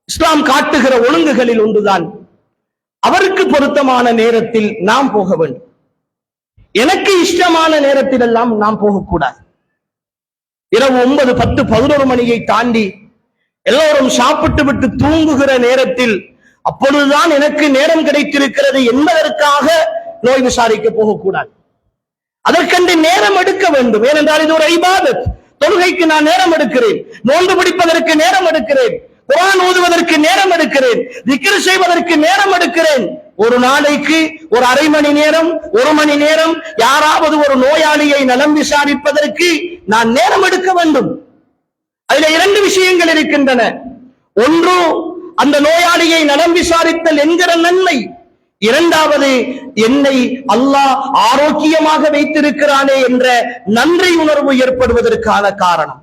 இஸ்லாம் காட்டுகிற ஒழுங்குகளில் ஒன்றுதான். அவருக்கு பொருத்தமான நேரத்தில் நாம் போக வேண்டும். எனக்கு இஷ்டமான நேரத்தில் எல்லாம் நாம் போகக்கூடாது. இரவு 9, 10, 11 மணியை தாண்டி எல்லோரும் சாப்பிட்டு விட்டு தூங்குகிற நேரத்தில் அப்பொழுதுதான் எனக்கு நேரம் கிடைத்திருக்கிறது என்பதற்காக நோய் விசாரிக்க போகக்கூடாது. அதற்கென்று நேரம் எடுக்க வேண்டும். ஏனென்றால் இது ஒரு இபாதத். தொழுகைக்கு நான் நேரம் எடுக்கிறேன், நோன்பு பிடிப்பதற்கு நேரம் எடுக்கிறேன், குர்ஆன் ஓதுவதற்கு நேரம் எடுக்கிறேன், திக்ர் செய்வதற்கு நேரம் எடுக்கிறேன். ஒரு நாளைக்கு ஒரு அரை மணி நேரம், 1 மணி நேரம் யாராவது ஒரு நோயாளியை நலம் விசாரிப்பதற்கு நான் நேரம் எடுக்க வேண்டும். அதில் 2 விஷயங்கள் இருக்கின்றன. ஒன்று, அந்த நோயாளியை நலம் விசாரித்தல் என்கிற நன்மை. 2வது, என்னை அல்லாஹ் ஆரோக்கியமாக வைத்திருக்கிறானே என்ற நன்றி உணர்வு ஏற்படுவதற்கான காரணம்.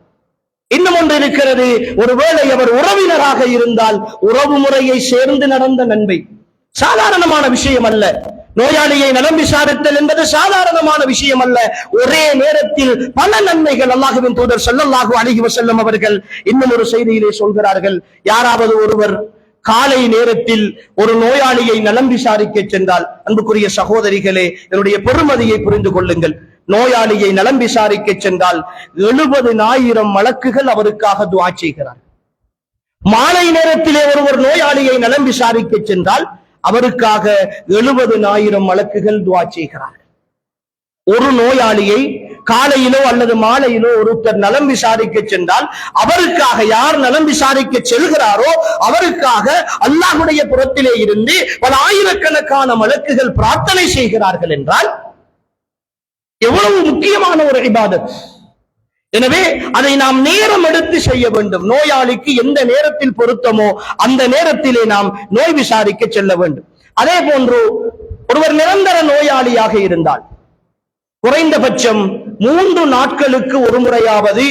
இன்னும் ஒன்று இருக்கிறது, ஒருவேளை அவர் உறவினராக இருந்தால் உறவு முறையை சேர்ந்து நடந்த நன்மை. சாதாரணமான விஷயம் அல்ல. நோயாளியை நலம் விசாரித்தல் என்பது சாதாரணமான விஷயம் அல்ல. ஒரே நேரத்தில் பல நன்மைகள் அல்லாஹ்வின் தூதர் ஸல்லல்லாஹு அலைஹி வஸல்லம் அவர்கள் இன்னும் ஒரு செய்தியிலே சொல்கிறார்கள். யாராவது ஒருவர் காலை நேரத்தில் ஒரு நோயாளியை நலம் விசாரிக்க சென்றால், அன்புக்குரிய சகோதரிகளே, என்னுடைய பெருமதியை புரிந்து கொள்ளுங்கள். நோயாளியை நலம் விசாரிக்க சென்றால் 70,000 மலக்குகள் அவருக்காக துஆ செய்கிறார். மாலை நேரத்திலே ஒருவர் நோயாளியை நலம் விசாரிக்க சென்றால் அவருக்காக 70,000 மலக்குகள் துஆ செய்கிறார்கள். ஒரு நோயாளியை காலையிலோ அல்லது மாலையிலோ ஒருத்தர் நலம் விசாரிக்க சென்றால் அவருக்காக, யார் நலம் விசாரிக்க செல்கிறாரோ அவருக்காக அல்லாஹ்வுடைய புறத்திலே இருந்து பல ஆயிரக்கணக்கான மலக்குகள் பிரார்த்தனை செய்கிறார்கள் என்றால் எவ்வளவு முக்கியமான ஒரு இபாதத். எனவே அதை நாம் நேரம் எடுத்து செய்ய வேண்டும். நோயாளிக்கு எந்த நேரத்தில் பொருத்தமோ அந்த நேரத்திலே நாம் நோய் விசாரிக்க செல்ல வேண்டும். அதே போன்று ஒருவர் நிரந்தர நோயாளியாக இருந்தால் குறைந்தபட்சம் 3 நாட்களுக்கு ஒரு முறையாவது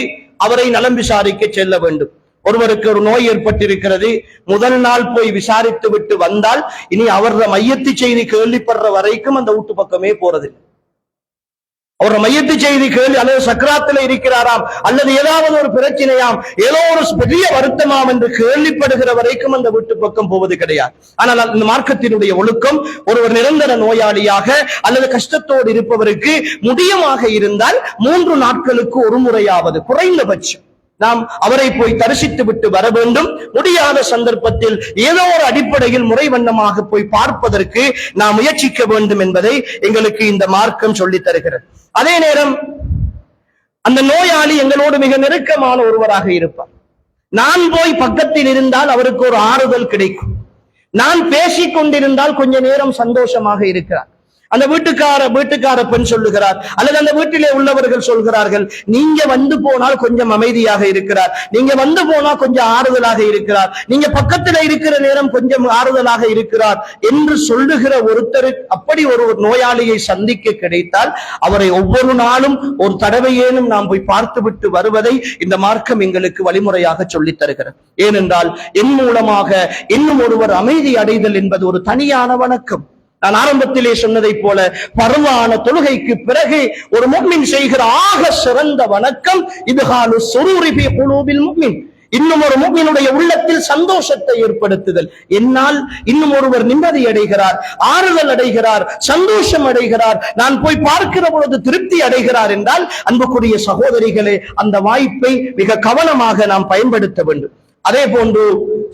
அவரை நலம் விசாரிக்க செல்ல வேண்டும். ஒருவருக்கு ஒரு நோய் ஏற்பட்டிருக்கிறது, முதல் நாள் போய் விசாரித்து விட்டு வந்தால் இனி அவர மையத்து செய்தி கேள்விப்படுற வரைக்கும் அந்த வீட்டு பக்கமே போறதில்லை. அவர் மையத்து செய்தி கேள்வி அல்லது சக்கராத்துல இருக்கிறாராம் அல்லது ஏதாவது ஒரு பிரச்சனையாம் ஏதோ ஒரு பெரிய வருத்தமாம் என்று கேள்விப்படுகிற வரைக்கும் அந்த வீட்டு பக்கம் போவது கிடையாது. ஆனால் இந்த மார்க்கத்தினுடைய ஒழுக்கம் ஒருவர் நிரந்தர நோயாளியாக அல்லது கஷ்டத்தோடு இருப்பவருக்கு முடியமாக இருந்தால் 3 நாட்களுக்கு ஒரு முறையாவது குறைந்தபட்சம் நாம் அவரை போய் தரிசித்து விட்டு வர வேண்டும். முடியாத சந்தர்ப்பத்தில் ஏதோ ஒரு அடிப்படையில் முறை வண்ணமாக போய் பார்ப்பதற்கு நாம் முயற்சிக்க வேண்டும் என்பதை எங்களுக்கு இந்த மார்க்கம் சொல்லித் தருகிறது. அதே நேரம் அந்த நோயாளி எங்களோடு மிக நெருக்கமான ஒருவராக இருப்பார். நான் போய் பக்கத்தில் இருந்தால் அவருக்கு ஒரு ஆறுதல் கிடைக்கும். நான் பேசிக் கொண்டிருந்தால் கொஞ்ச நேரம் சந்தோஷமாக இருக்கிறார். அந்த வீட்டுக்கார பெண் சொல்லுகிறார் அல்லது அந்த வீட்டிலே உள்ளவர்கள் சொல்கிறார்கள், நீங்க வந்து போனால் கொஞ்சம் அமைதியாக இருக்கிறார், நீங்க வந்து போனா கொஞ்சம் ஆறுதலாக இருக்கிறார், நீங்க பக்கத்துல இருக்கிற நேரம் கொஞ்சம் ஆறுதலாக இருக்கிறார் என்று சொல்லுகிற ஒருத்தர் அப்படி ஒரு நோயாளியை சந்திக்க கிடைத்தால் அவரை ஒவ்வொரு நாளும் ஒரு தடவையேனும் நாம் போய் பார்த்து விட்டு வருவதை இந்த மார்க்கம் எங்களுக்கு வழிமுறையாக சொல்லித் தருகிறது. ஏனென்றால் என் மூலமாக இன்னும் ஒருவர் அமைதி அடைதல் என்பது ஒரு தனியான வணக்கம். நான் ஆரம்பத்திலே சொன்னதை போல பரவான தொழுகைக்கு பிறகு ஒரு முஃமின் செய்கிற ஆக சிறந்த வணக்கம் இத்ஹாலு ஸுரூரி ஃபீ குலூபில் முஃமின், இன்னும் ஒரு முஃமினுடைய உள்ளத்தில் சந்தோஷத்தை ஏற்படுத்துதல். என்னால் இன்னும் ஒருவர் நிம்மதி அடைகிறார், ஆறுதல் அடைகிறார், சந்தோஷம் அடைகிறார், நான் போய் பார்க்கிற பொழுது திருப்தி அடைகிறார் என்றால் அன்புக்குரிய சகோதரிகளே அந்த வாய்ப்பை மிக கவனமாக நாம் பயன்படுத்த வேண்டும். அதே போன்று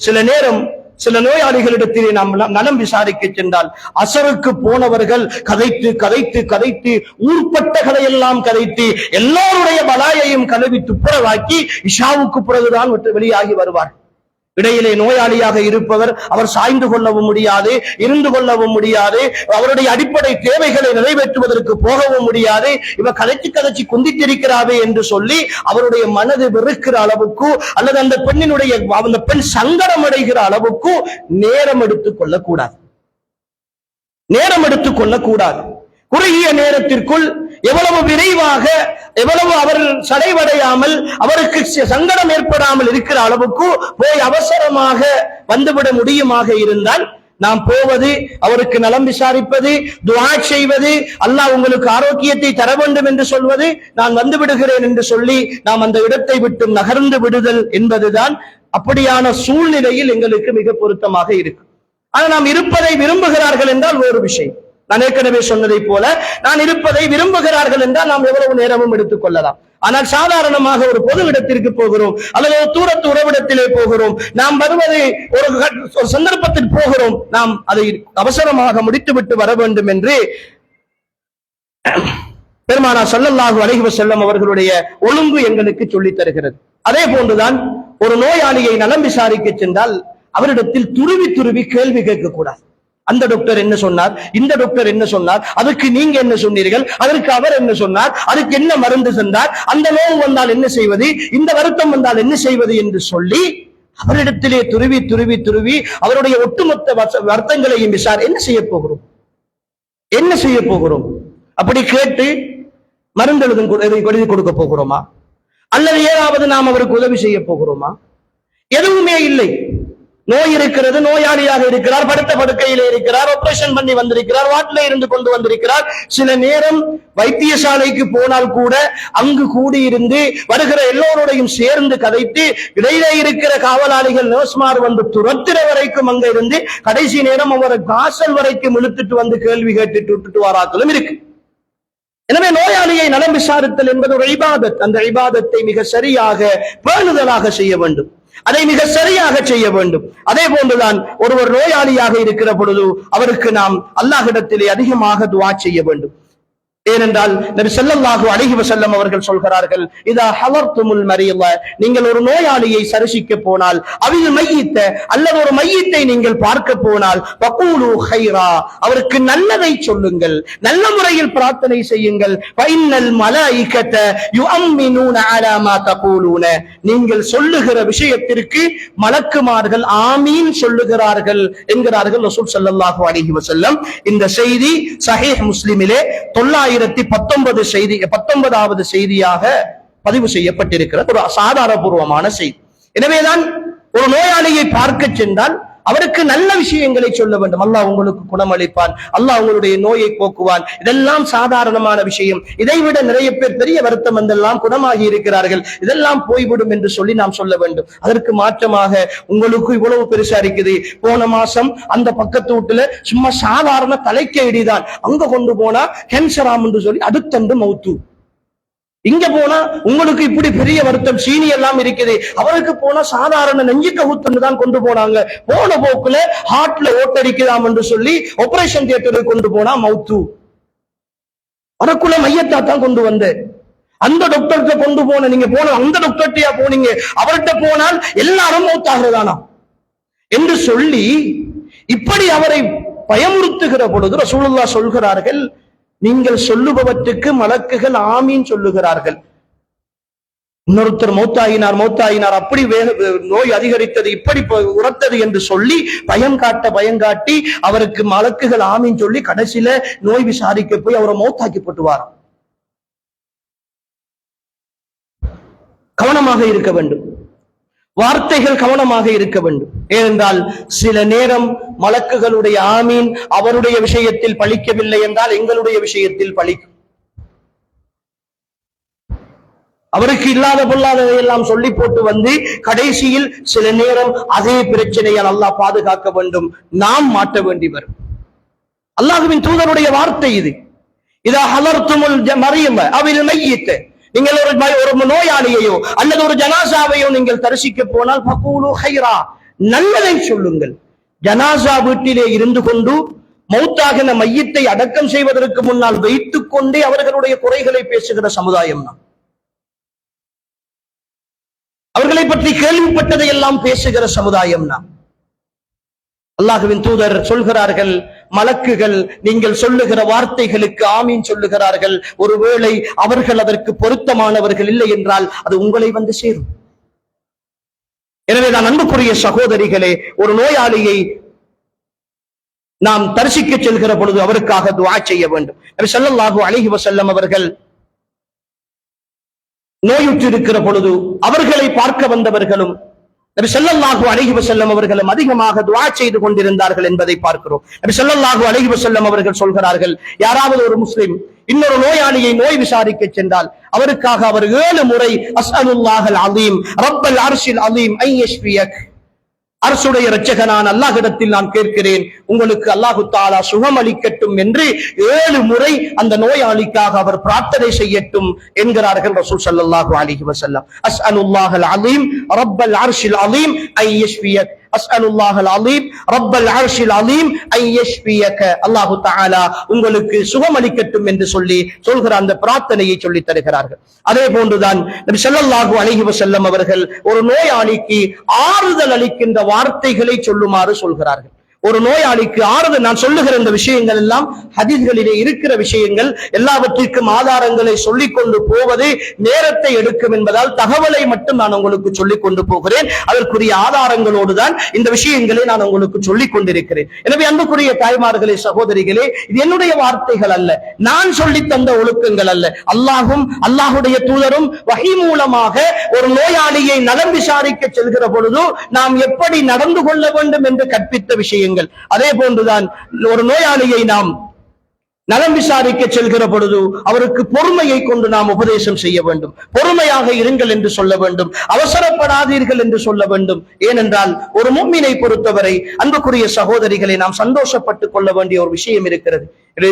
சில நேரம் சில நோயாளிகளிடத்திலே நாம் நலம் விசாரிக்க சென்றால் அசருக்கு போனவர்கள் கதைத்து கதைத்து கதைத்து ஊர்பட்ட கதையெல்லாம் கதைத்து எல்லோருடைய பலாயையும் கழுவி துப்புரவாக்கி இஷாவுக்கு பிறகுதான் வெளியாகி வருவார். இடையிலே நோயாளியாக இருப்பவர் அவர் சாய்ந்து கொள்ளவும் முடியாது, இருந்து கொள்ளவும் முடியாது, அவருடைய அடிப்படை தேவைகளை நிறைவேற்றுவதற்கு போகவும் முடியாது. இவர் கதைச்சு குந்தித்திருக்கிறாவே என்று சொல்லி அவருடைய மனது வெறுக்கிற அளவுக்கு அல்லது அந்த பெண் சங்கடம் அடைகிற அளவுக்கு நேரம் எடுத்துக் கொள்ளக்கூடாது. குறுகிய நேரத்திற்குள் எவ்வளவு விரைவாக எவ்வளவு அவர் சடைவடையாமல் அவருக்கு சங்கடம் ஏற்படாமல் இருக்கிற அளவுக்கு போய் அவசரமாக வந்துவிட முடியுமாக இருந்தால் நாம் போவது, அவருக்கு நலம் விசாரிப்பது, துஆ செய்வது, அல்லாஹ் உங்களுக்கு ஆரோக்கியத்தை தர வேண்டும் என்று சொல்வது, நான் வந்து விடுகிறேன் என்று சொல்லி நாம் அந்த இடத்தை விட்டு நகர்ந்து விடுதல் என்பதுதான் அப்படியான சூழ்நிலையில் எங்களுக்கு மிக பொருத்தமாக இருக்கு. ஆனால் நாம் இருப்பதை விரும்புகிறார்கள் என்றால் வேறு விஷயம். நான் ஏற்கனவே சொன்னதை போல நான் இருப்பதை விரும்புகிறார்கள் என்றால் நாம் எவ்வளவு நேரமும் எடுத்துக் கொள்ளலாம். ஆனால் சாதாரணமாக ஒரு பொது இடத்திற்கு போகிறோம் அல்லது ஒரு தூரத்து உறவிடத்திலே போகிறோம், நாம் வருவது ஒரு சந்தர்ப்பத்தில் போகிறோம், நாம் அதை அவசரமாக முடித்துவிட்டு வர வேண்டும் என்று பெருமானார் ஸல்லல்லாஹு அலைஹி வஸல்லம் அவர்களுடைய ஒழுங்கு எங்களுக்கு சொல்லித் தருகிறது. அதே போன்றுதான் ஒரு நோயாளியை நலம் விசாரிக்க சென்றால் அவரிடத்தில் துருவி கேள்வி கேட்கக்கூடாது. அந்த டாக்டர் என்ன சொன்னார், இந்த டாக்டர் என்ன சொன்னார், அதுக்கு நீங்க என்ன சொன்னீர்கள், அதற்கு அவர் என்ன சொன்னார், அதுக்கு என்ன மருந்து சொன்னார், அந்த நோவு வந்தால் என்ன செய்வது, இந்த வருத்தம் வந்தால் என்ன செய்வது என்று சொல்லி அவரிடத்திலே துருவி அவருடைய ஒட்டுமொத்த வருத்தங்களையும் என்ன செய்ய போகிறோம் அப்படி கேட்டு மருந்து எழுதி கொடுக்க போகிறோமா அல்லது ஏதாவது நாம் அவருக்கு உதவி செய்ய போகிறோமா? எதுவுமே இல்லை. நோய் இருக்கிறது, நோயாளியாக இருக்கிறார், படுத்த படுக்கையிலே இருக்கிறார், ஆபரேஷன் பண்ணி வந்திருக்கிறார், வாட்டிலே இருந்து கொண்டு வந்திருக்கிறார். சில நேரம் வைத்தியசாலைக்கு போனால் கூட அங்கு கூடியிருந்து வருகிற எல்லோருடையும் சேர்ந்து கதைத்து இடையிலே இருக்கிற காவலாளிகள் நர்ஸ்மார் வந்து துரத்துற வரைக்கும் அங்க இருந்து கடைசி நேரம் அவரை காசல் வரைக்கும் இழுத்துட்டு வந்து கேள்வி கேட்டுட்டு விட்டுட்டு வாராக்களும் இருக்கு. எனவே நோயாளியை நலம் விசாரித்தல் என்பது ஒரு இபாதத். அந்த இபாதத்தை மிக சரியாக பேணுதலாக செய்ய வேண்டும், அதை மிக சரியாக செய்ய வேண்டும். அதே போன்றுதான் ஒருவர் நோயாளியாக இருக்கிற பொழுது அவருக்கு நாம் அல்லாஹ்விடத்திலே அதிகமாக துஆ செய்ய வேண்டும். ஏனென்றால் நபி ஸல்லல்லாஹு அலைஹி வஸல்லம் அவர்கள் சொல்கிறார்கள், இதா ஹலர்துமுல் மரீத, நீங்கள் ஒரு நோயாளியை சரிசிக்க போனால், அவில் மையித்த அல்லது ஒரு மையத்தை நீங்கள் பார்க்க போனால், வகூலு கைரா, அவருக்கு நல்லதை சொல்லுங்கள், நல்ல முறையில் பிரார்த்தனை செய்யுங்கள். ஃபைன்னல் மலாயிகத யுஅம்மினூன அலா மா தகூலூன, நீங்கள் சொல்லுகிற விஷயத்திற்கு மலக்குமார்கள் ஆமீன் சொல்லுகிறார்கள் என்கிறார்கள் ரசூல் ஸல்லல்லாஹு அலைஹி வஸல்லம். இந்த செய்தி சஹீஹ் முஸ்லிமிலே 1919வது செய்தியாக பதிவு செய்யப்பட்டிருக்கிறது. ஒரு சாதாரணபூர்வமான செய்தி. எனவேதான் ஒரு நோயாளியை பார்க்க சென்றால் அவருக்கு நல்ல விஷயங்களை சொல்ல வேண்டும். அல்லாஹ் உங்களுக்கு குணமளிப்பான், அல்லாஹ் உங்களுடைய நோயை போக்குவான். இதெல்லாம் சாதாரணமான விஷயம். இதைவிட நிறைய பேர் பெரிய வருத்தம் வந்தெல்லாம் குணமாகி இருக்கிறார்கள், இதெல்லாம் போய்விடும் என்று சொல்லி நாம் சொல்ல வேண்டும். அதற்கு மாற்றமாக உங்களுக்கு இவ்வளவு பெருசா இருக்குது, போன மாசம் அந்த பக்கத்து வீட்டுல சும்மா சாதாரண தலைக்கு இடிதான், அங்க கொண்டு போனா கேன்சராம் என்று சொல்லி அடுத்தண்டு மௌத்து. இங்க போனா உங்களுக்கு இப்படி பெரிய வருத்தம், சீனி எல்லாம் இருக்குது, அவருக்கு போனா சாதாரண நெஞ்சு கவுத்துன்னு தான் கொண்டு போனாங்க. போன போக்குல ஹார்ட்ல ஓட்டடிக்கலாம் என்று சொல்லி ஆபரேஷன் தியேட்டருக்கு கொண்டு போனா மௌத்து. வரக்குள்ள மையத்தா தான் கொண்டு வந்து அந்த டாக்டர்கிட்ட கொண்டு போன, நீங்க போன அந்த டாக்டர்கிட்டயா போனீங்க, அவர்கிட்ட போனால் எல்லாரும் மௌத்தாகிறதானா என்று சொல்லி இப்படி அவரை பயமுறுத்துகிற பொழுது ரசூலுல்லாஹ் சொல்கிறார்கள், நீங்கள் சொல்லுபவற்றுக்கு மலக்குகள் ஆமீன் சொல்லுகிறார்கள். இன்னொருத்தர் மௌத்தாயினார், அப்படி நோய் அதிகரித்தது, இப்படி உரத்தது என்று சொல்லி பயங்காட்டி அவருக்கு மலக்குகள் ஆமீன் சொல்லி கடைசியில நோய் விசாரிக்க போய் அவரை மௌத்தாக்கி போட்டுவாராம். கவனமாக இருக்க வேண்டும், வார்த்தைகள் கவனமாக இருக்க வேண்டும். ஏனென்றால் சில நேரம் மலக்குகளுடைய ஆமீன் அவருடைய விஷயத்தில் பலிக்கவில்லை என்றால் எங்களுடைய விஷயத்தில் பலிக்கும். அவருக்கு இல்லாத பொல்லாததை எல்லாம் சொல்லி போட்டு வந்து கடைசியில் சில நேரம் அதே பிரச்சனையால் அல்லாஹ் பாதுகாக்க வேண்டும், நாம் மாட்ட வேண்டி வரும். அல்லாஹ்வின் தூதருடைய வார்த்தை இது. இதா ஹலர்துமுல் மரியம அவில் மையித், நீங்கள் ஒரு நோயாளியையோ அல்லது ஒரு ஜனாசாவையோ நீங்கள் தரிசிக்க போனால் ஃபகூலு கைரா, நல்லதை சொல்லுங்கள். ஜனாசா வீட்டிலே இருந்து கொண்டு மௌத்தாகின மையத்தை அடக்கம் செய்வதற்கு முன்னால் வைத்துக் கொண்டே அவர்களுடைய குறைகளை பேசுகிற சமுதாயம் தான். அவர்களை பற்றி கேள்விப்பட்டதை எல்லாம் பேசுகிற சமுதாயம் தான். அல்லாஹ்வின் தூதர் சொல்கிறார்கள், மலக்குகள் நீங்கள் சொல்லுகிற வார்த்தைகளுக்கு ஆமீன் சொல்லுகிறார்கள். ஒருவேளை அவர்கள் அதற்கு பொருத்தமானவர்கள் இல்லை என்றால் அது உங்களை வந்து சேரும். எனவேதான் அன்புக்குரிய சகோதரிகளே, ஒரு நோயாளியை நாம் தரிசிக்க செல்கிற பொழுது அவருக்காக துஆ செய்ய வேண்டும். நபி ஸல்லல்லாஹு அலைஹி வஸல்லம் அவர்கள் நோயுற்று இருக்கிற பொழுது அவர்களை பார்க்க வந்தவர்களும் நபி ஸல்லல்லாஹு அலைஹி வஸல்லம் அவர்களும் அதிகமாக துஆ செய்து கொண்டிருந்தார்கள் என்பதை பார்க்கிறோம். நபி ஸல்லல்லாஹு அலைஹி வஸல்லம் அவர்கள் சொல்கிறார்கள், யாராவது ஒரு முஸ்லிம் இன்னொரு நோயாளியை நோய் விசாரிக்க சென்றால் அவருக்காக அவர் 7 முறை அஸ்அலுல்லாஹல் அலீம் ரப்பல் அர்ஷில் அலீம் ஐ யஷ்ஃபியக், அரசுடைய இரட்சகனான அல்லாஹ்விடத்தில் நான் கேட்கிறேன், உங்களுக்கு அல்லாஹு தஆலா சுகம் அளிக்கட்டும் என்று 7 முறை அந்த நோயாளிக்காக அவர் பிரார்த்தனை செய்யட்டும் என்கிறார்கள் ரசூல் ஸல்லல்லாஹு அலைஹி வஸல்லம். அஸ்அலுல்லாஹல் அலீம் ரப்பல் அர்ஷில் அலீம் ஐ யஷ்ஃபியக், அஸ்அலுல்லாஹல் அலீம் ரப்பல் அர்ஷில் அலீம் ஐ யஷ்ஃபியக, அல்லாஹு தஆலா உங்களுக்கு சுகம் அளிக்கட்டும் என்று சொல்லி சொல்கிற அந்த பிரார்த்தனையை சொல்லி தருகிறார்கள். அதே போன்றுதான் நபி ஸல்லல்லாஹு அலைஹி வஸல்லம் அவர்கள் ஒரு நோயாளிக்கு ஆறுதல் அளிக்கின்ற வார்த்தைகளை சொல்லுமாறு சொல்கிறார்கள். ஒரு நோயாளிக்கு ஆறுதல், நான் சொல்லுகிற இந்த விஷயங்கள் எல்லாம் ஹதீஸ்களிலே இருக்கிற விஷயங்கள், எல்லாவற்றிற்கும் ஆதாரங்களை சொல்லிக் கொண்டு போவது நேரத்தை எடுக்கும் என்பதால் தகவலை மட்டும் நான் உங்களுக்கு சொல்லிக் கொண்டு போகிறேன். அதற்குரிய ஆதாரங்களோடு தான் இந்த விஷயங்களை நான் உங்களுக்கு சொல்லிக் கொண்டிருக்கிறேன். எனவே அன்புக்குரிய தாய்மார்களே, சகோதரிகளே, இது என்னுடைய வார்த்தைகள் அல்ல, நான் சொல்லி தந்த ஒழுக்கங்கள் அல்ல. அல்லாஹும் அல்லாஹுடைய தூதரும் வஹி மூலமாக ஒரு நோயாளியை நலம் விசாரிக்க செல்கிற பொழுது நாம் எப்படி நடந்து கொள்ள வேண்டும் என்று கற்பித்த விஷயங்கள். அதே போன்றுதான் ஒரு நோயாளியை நாம் நலம் விசாரிக்க செல்கிற பொழுது அவருக்கு பொறுமையை கொண்டு நாம் உபதேசம் செய்ய வேண்டும். பொறுமையாக இருங்கள் என்று சொல்ல வேண்டும், அவசரப்படாதீர்கள் என்று சொல்ல வேண்டும். ஏனென்றால் ஒரு முஃமினை பொறுத்தவரை அன்புக்குரிய சகோதரிகளை நாம் சந்தோஷப்பட்டுக் கொள்ள வேண்டிய ஒரு விஷயம் இருக்கிறது.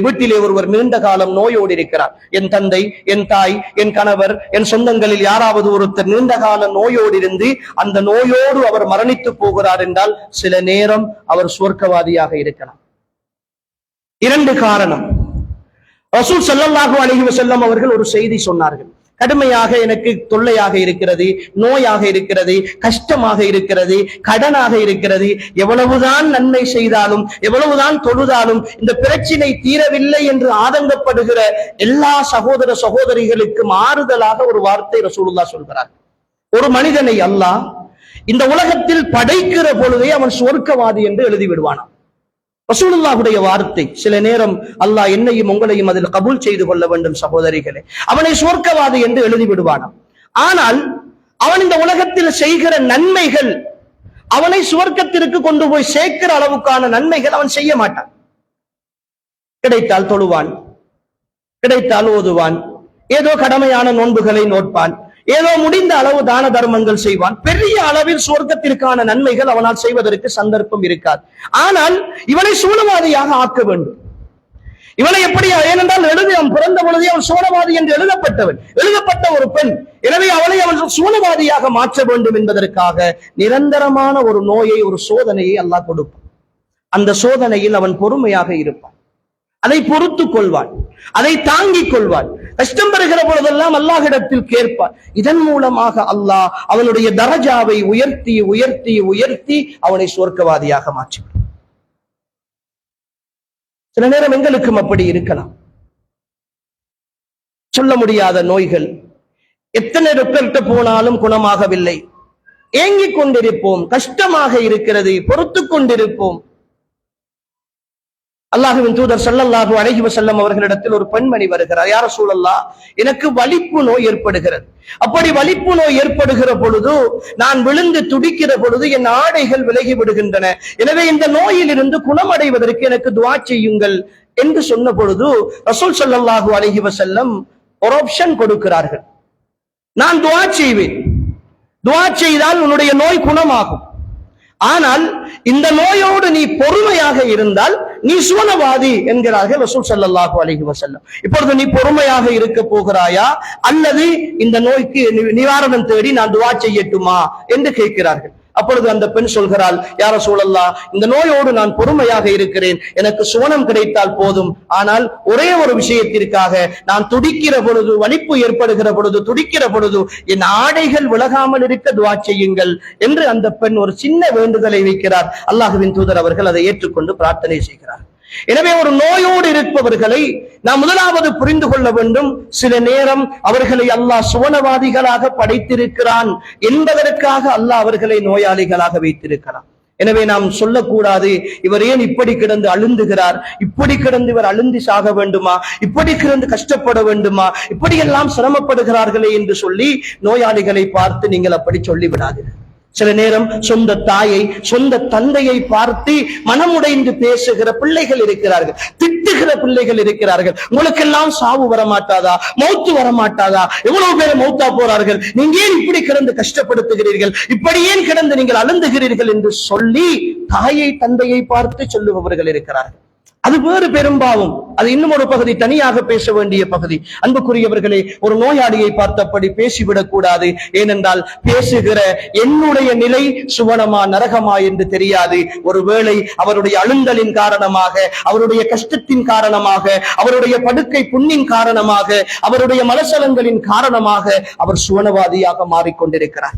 வீட்டிலே ஒருவர் நீண்ட காலம் நோயோடு இருக்கிறார். என் தந்தை, என் தாய், என் கணவர், என் சொந்தங்களில் யாராவது ஒருத்தர் நீண்ட கால நோயோடு இருந்து அந்த நோயோடு அவர் மரணித்து போகிறார் என்றால் சில நேரம் அவர் சுவர்க்கவாதியாக இருக்கலாம். 2 காரணம். ரசூல் ஸல்லல்லாஹு அலைஹி வஸல்லம் அவர்கள் ஒரு செய்தி சொன்னார்கள். கடுமையாக எனக்கு தொல்லையாக இருக்கிறது, நோயாக இருக்கிறது, கஷ்டமாக இருக்கிறது, கடனாக இருக்கிறது, எவ்வளவுதான் நன்மை செய்தாலும் எவ்வளவுதான் தொழுதாலும் இந்த பிரச்சனை தீரவில்லை என்று ஆதங்கப்படுகிற எல்லா சகோதர சகோதரிகளுக்கும் ஆறுதலாக ஒரு வார்த்தை ரசூலுல்லாஹ் சொல்கிறார். ஒரு மனிதனை அல்லாஹ் இந்த உலகத்தில் படைக்கிற பொழுதே அவன் சுவர்க்கவாதி என்று எழுதி விடுவானாம். ரசூலுல்லாஹுடைய வார்த்தை. சில நேரம் அல்லாஹ் என்னையும் உங்களையும் அதில் கபூல் செய்து கொள்ள வேண்டும் சகோதரிகளே. அவனை சுவர்க்கவாதி என்று எழுதி விடுவானாம். ஆனால் அவன் இந்த உலகத்தில் செய்கிற நன்மைகள் அவனை சுவர்க்கத்திற்கு கொண்டு போய் சேர்க்கிற அளவுக்கான நன்மைகள் அவன் செய்ய மாட்டான். கிடைத்தால் தொழுவான், கிடைத்தால் ஓதுவான், ஏதோ கடமையான நோன்புகளை நோட்பான், ஏதோ முடிந்த அளவு தான தர்மங்கள் செய்வான். பெரிய அளவில் சுவர்க்கத்திற்கான நன்மைகள் அவனால் செய்வதற்கு சந்தர்ப்பம் இருக்காது. ஆனால் இவனை சூனவாதியாக ஆக்க வேண்டும். இவனை எப்படி? ஏனென்றால் அவன் பிறந்த பொழுதே அவன் சூனவாதி என்று எழுதப்பட்ட ஒரு பெண். எனவே அவளை அவன் சூனவாதியாக மாற்ற வேண்டும் என்பதற்காக நிரந்தரமான ஒரு நோயை, ஒரு சோதனையை அல்லாஹ் கொடுப்பான். அந்த சோதனையில் அவன் பொறுமையாக இருப்பான், அதை பொறுத்துக் கொள்வான், அதை தாங்கிக் கொள்வான். கஷ்டம் பெறுகிற பொழுதெல்லாம் அல்லாஹ்விடத்தில் கேட்பான். இதன் மூலமாக அல்லாஹ் அவனுடைய தரஜாவை உயர்த்தி உயர்த்தி உயர்த்தி அவனை சொர்க்கவாதியாக மாற்றிவிடும். சில நேரம் எங்களுக்கும் அப்படி இருக்கலாம். சொல்ல முடியாத நோய்கள், எத்தனை டாக்டர்கிட்ட போனாலும் குணமாகவில்லை, ஏங்கிக் கொண்டிருப்போம், கஷ்டமாக இருக்கிறது, பொறுத்துக் கொண்டிருப்போம். அல்லாஹ்வின் தூதர் ஸல்லல்லாஹு அலைஹி வஸல்லம் அவர்களிடத்தில் ஒரு பெண்மணி வருகிறார். யா ரசூலல்லாஹ், எனக்கு வலிப்பு நோய் ஏற்படுகிறது. அப்படி வலிப்பு நோய் ஏற்படுகிற பொழுது, நான் விழுந்து துடிக்கிற பொழுது என் ஆடைகள் விலகி விடுகின்றன. எனவே இந்த நோயில் இருந்து குணமடைவதற்கு எனக்கு துஆ செய்யுங்கள் என்று சொன்ன பொழுது ரசூல் ஸல்லல்லாஹு அலைஹி வஸல்லம் ஒரு ஆப்ஷன் கொடுக்கிறார்கள். நான் துஆ செய்வேன், துஆ செய்தால் உன்னுடைய நோய் குணமாகும். ஆனால் இந்த நோயோடு நீ பொறுமையாக இருந்தால் நீ சுவனவாதி என்கிறார்கள் ரசூல் ஸல்லல்லாஹு அலைஹி வஸல்லம். இப்பொழுது நீ பொறுமையாக இருக்க போகிறாயா அல்லது இந்த நோய்க்கு நிவாரணம் தேடி நான் துஆ செய்யட்டுமா என்று கேட்கிறார்கள். அப்பொழுது அந்த பெண் சொல்கிறாள், யா ரசூலல்லாஹ், இந்த நோயோடு நான் பொறுமையாக இருக்கிறேன், எனக்கு சுவனம் கிடைத்தால் போதும். ஆனால் ஒரே ஒரு விஷயத்திற்காக நான் துடிக்கிற பொழுது, வலிப்பு ஏற்படுகிற பொழுது, துடிக்கிற பொழுது என் ஆடைகள் விலகாமல் இருக்க துஆ செய்யுங்கள் என்று அந்த பெண் ஒரு சின்ன வேண்டுதலை வைக்கிறார். அல்லாஹ்வின் தூதர் அவர்கள் அதை ஏற்றுக்கொண்டு பிரார்த்தனை செய்கிறார். எனவே ஒரு நோயோடு இருப்பவர்களை நாம் முதலாவது புரிந்து கொள்ள வேண்டும். சில நேரம் அவர்களை அல்லாஹ் சுவனவாதிகளாக படைத்திருக்கிறான் என்பதற்காக அல்லாஹ் அவர்களை நோயாளிகளாக வைத்திருக்கிறான். எனவே நாம் சொல்லக்கூடாது, இவர் ஏன் இப்படி கிடந்து அழுந்துகிறார், இப்படி கிடந்து இவர் அழுந்தி சாக வேண்டுமா, இப்படி கிடந்து கஷ்டப்பட வேண்டுமா, இப்படியெல்லாம் சிரமப்படுகிறார்களே என்று சொல்லி நோயாளிகளை பார்த்து நீங்கள் அப்படி சொல்லிவிடாதீர்கள். சில நேரம் சொந்த தாயை, சொந்த தந்தையை பார்த்து மனமுடைந்து பேசுகிற பிள்ளைகள் இருக்கிறார்கள், திட்டுகிற பிள்ளைகள் இருக்கிறார்கள். உங்களுக்கெல்லாம் சாவு வரமாட்டாதா, மௌத்து வரமாட்டாதா, எவ்வளவு பேர் மௌத்தா போறார்கள், நீங்க ஏன் இப்படி கிடந்து கஷ்டப்படுத்துகிறீர்கள், இப்படி ஏன் கிடந்து நீங்கள் அழுந்துகிறீர்கள் என்று சொல்லி தாயை தந்தையை பார்த்து சொல்லுபவர்கள் இருக்கிறார்கள். அது வேறு பெரும்பாவம். அது இன்னும் ஒரு பகுதி, தனியாக பேச வேண்டிய பகுதி. அன்புக்குரியவர்களே, ஒரு நோயாளியை பார்த்தபடி பேசிவிடக் கூடாது. ஏனென்றால் பேசுகிற என்னுடைய நிலை சுவனமா நரகமா என்று தெரியாது. ஒருவேளை அவருடைய அழுந்தலின் காரணமாக, அவருடைய கஷ்டத்தின் காரணமாக, அவருடைய படுக்கை புண்ணின் காரணமாக, அவருடைய மலசலங்களின் காரணமாக அவர் சுவனவாதியாக மாறிக்கொண்டிருக்கிறார்.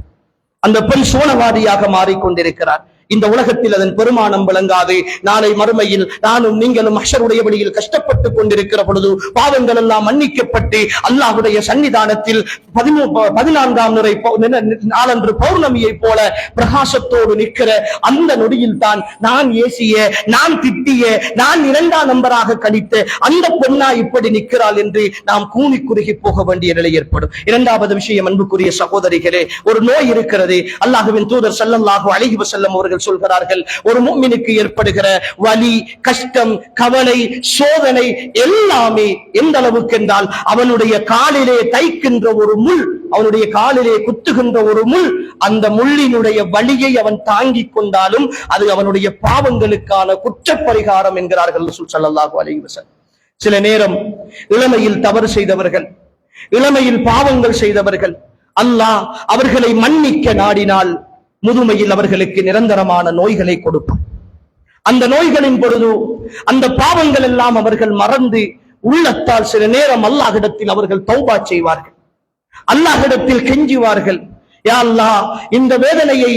அந்த பெண் சுவனவாதியாக மாறிக்கொண்டிருக்கிறார். இந்த உலகத்தில் அதன் பெருமானம் விளங்காது. நாளை மறுமையில் நானும் நீங்களும் மஹ்ஷருடைய வழியில் கஷ்டப்பட்டுக் கொண்டிருக்கிற பொழுது பாவங்கள் எல்லாம் மன்னிக்கப்பட்டு அல்லாஹ்வுடைய சன்னிதானத்தில் 14ஆம் நாளன்று பௌர்ணமியை போல பிரகாசத்தோடு நிற்கிற அந்த நொடியில் தான் நான் ஏசிய, நான் திட்டிய, நான் 2ஆம் நம்பராக கணித்த அந்த பெண்ணா இப்படி நிற்கிறாள் என்று நாம் கூனி குறுகி போக வேண்டிய நிலை ஏற்படும். இரண்டாவது விஷயம், அன்புக்குரிய சகோதரிகளே, ஒரு நோய் இருக்கிறது. அல்லாஹ்வின் தூதர் ஸல்லல்லாஹு அலைஹி வஸல்லம் அவர்கள் சொல்கிறார்கள், ஒரு முஃமினுக்கு ஏற்படுகிற வலி, கஷ்டம், கவலை, சோதனை எல்லாமே எந்த அளவுக்கு என்றால் அவனுடைய காலிலே தைக்கின்ற ஒரு முள், அவனுடைய காலிலே குத்துகின்ற ஒரு முள், அந்த முள்ளினுடைய வலியை அவன் தாங்கிக் கொண்டாலும் அது அவனுடைய பாவங்களுக்கான குற்றப்பரிகாரம் என்கிறார்கள் ரசூல் ஸல்லல்லாஹு அலைஹி வஸல்லம். சில நேரம் இளமையில் தவறு செய்தவர்கள், இளமையில் பாவங்கள் செய்தவர்கள், அல்லாஹ் அவர்களை மன்னிக்க நாடினால் முதுமையில் அவர்களுக்கு நிரந்தரமான நோய்களை கொடுப்பார். அந்த நோய்களின் பொழுது அந்த பாவங்கள் எல்லாம் அவர்கள் மறந்து உள்ளத்தால் சில நேரம் அல்லாஹ்விடத்தில் அவர்கள் தௌபா செய்வார்கள், அல்லாஹ்விடத்தில் கெஞ்சுவார்கள். யா அல்லாஹ், இந்த வேதனையை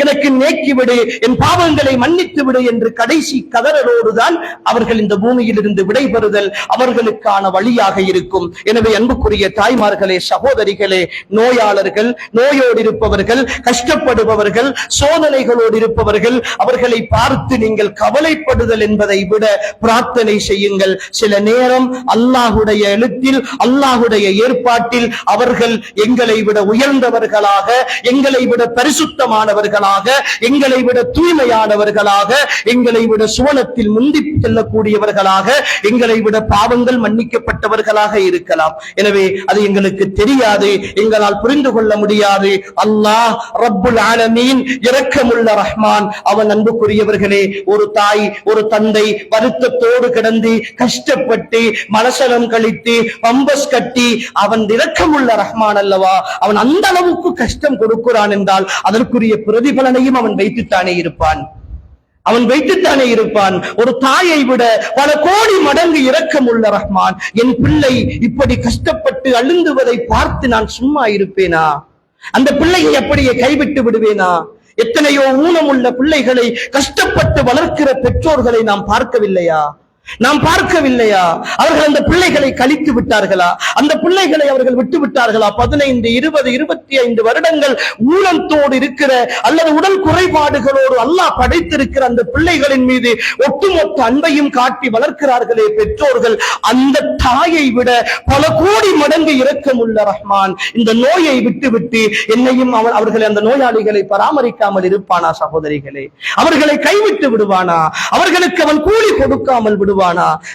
எனக்கு நீக்கிவிடு, என் பாவங்களை மன்னித்து விடு என்று கடைசி கதறலோடுதான் அவர்கள் இந்த பூமியில் இருந்து விடைபெறுதல் அவர்களுக்கான வழியாக இருக்கும். எனவே அன்புக்குரிய தாய்மார்களே, சகோதரிகளே, நோயாளர்கள், நோயோடு இருப்பவர்கள், கஷ்டப்படுபவர்கள், சோதனைகளோடு இருப்பவர்கள், அவர்களை பார்த்து நீங்கள் கவலைப்படுதல் என்பதை விட பிரார்த்தனை செய்யுங்கள். சில நேரம் அல்லாஹ்வுடைய எழுத்தில், அல்லாஹ்வுடைய ஏற்பாட்டில் அவர்கள் எங்களை விட உயர்ந்தவர்களாக உள்ளவர்களாக, எங்களை விட பரிசுத்தமானவர்களாக, எங்களை விட தூய்மையானவர்களாக, எங்களை விட சுவனத்தில் முந்தி செல்லக்கூடியவர்களாக, எங்களை விட பாவங்கள் மன்னிக்கப்பட்டவர்களாக இருக்கலாம். எனவே அது எங்களுக்கு தெரியாது, எங்களால் புரிந்து கொள்ள முடியாது. அல்லாஹ் ரப்புல் ஆலமீன் இரக்கமுள்ள ரஹ்மான். அவன் அன்புக்குரியவர்களே, ஒரு தாய் ஒரு தந்தை வருத்தத்தோடு கிடந்து கஷ்டப்பட்டு மனசலம் கழித்து பம்பஸ் கட்டி, அவன் இரக்கமுள்ள ரஹ்மான் அல்லவா? அவன் அந்த அளவுக்கு கஷ்டம் கொடுக்கிறான் என்றால் அதற்குரிய பிரதிபலனையும் அவன் வைத்துத்தானே இருப்பான். ஒரு தாயை விட பல கோடி மடங்கு இரக்கமுள்ள ரஹ்மான். என் பிள்ளை இப்படி கஷ்டப்பட்டு அழுந்துவதை பார்த்து நான் சும்மா இருப்பேனா? அந்த பிள்ளையை அப்படியே கைவிட்டு விடுவேனா? எத்தனையோ ஊனமுள்ள பிள்ளைகளை கஷ்டப்பட்டு வளர்க்கிற பெற்றோர்களை நாம் பார்க்கவில்லையா? அவர்கள் அந்த பிள்ளைகளை கழித்து விட்டார்களா? அந்த பிள்ளைகளை அவர்கள் விட்டு விட்டார்களா? 15, 20, 25 வருடங்கள் ஊனத்தோடு இருக்கிற அல்லது உடல் குறைபாடுகளோடு அல்லாஹ் படைத்திருக்கிற அந்த பிள்ளைகளின் மீது ஒட்டுமொத்த அன்பையும் காட்டி வளர்க்கிறார்களே பெற்றோர்கள், அந்த தாயை விட பல கோடி மடங்கு இரக்கமுள்ள ரஹ்மான் இந்த நோயை விட்டு என்னையும் அவர்களை அந்த நோயாளிகளை பராமரிக்காமல் இருப்பானா? சகோதரிகளே, அவர்களை கைவிட்டு விடுவானா? அவர்களுக்கு அவன் கூலி கொடுக்காமல் விடுவானா?